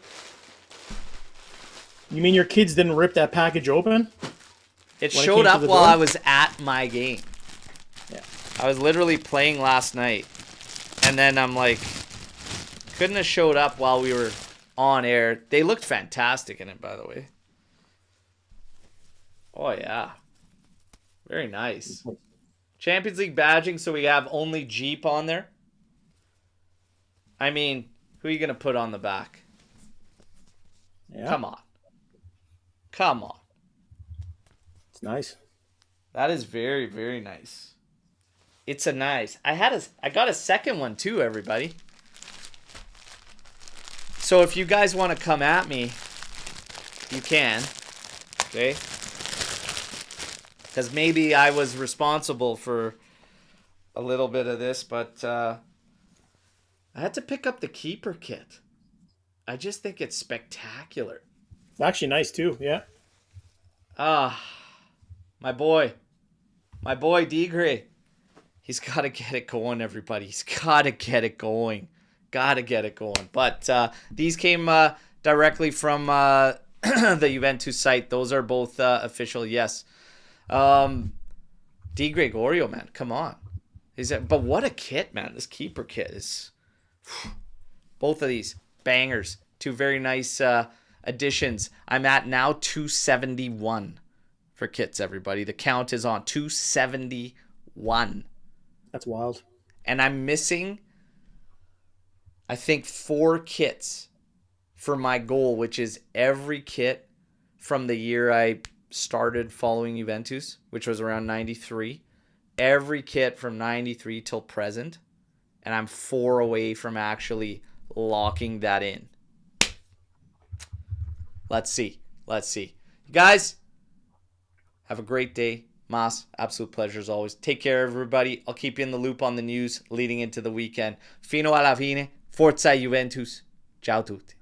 You mean your kids didn't rip that package open? It showed up while I was at my game. Yeah. I was literally playing last night. And then I'm like, couldn't have showed up while we were on air. They looked fantastic in it, by the way. Oh, yeah. Very nice. Champions League badging, so we have only Jeep on there. I mean, who are you going to put on the back? Yeah. Come on. It's nice. That is very, very nice. It's a nice. I got a second one too, everybody. So if you guys want to come at me, you can. Okay? Because maybe I was responsible for a little bit of this, but I had to pick up the keeper kit. I just think it's spectacular. It's actually nice too, yeah. My boy Digre. He's got to get it going, everybody. He's got to get it going. But these came directly from the Juventus site. Those are both official, yes. Di Gregorio, man, come on. But what a kit, man. This keeper kit is both of these bangers. Two very nice additions. I'm at now 271 for kits, everybody. The count is on 271. That's wild. And I'm missing, I think, 4 kits for my goal, which is every kit from the year I started following Juventus, which was around 93. Every kit from 93 till present. And I'm 4 away from actually locking that in. Let's see. You guys, have a great day. Mas, absolute pleasure as always. Take care, everybody. I'll keep you in the loop on the news leading into the weekend. Fino alla fine. Forza Juventus. Ciao tutti.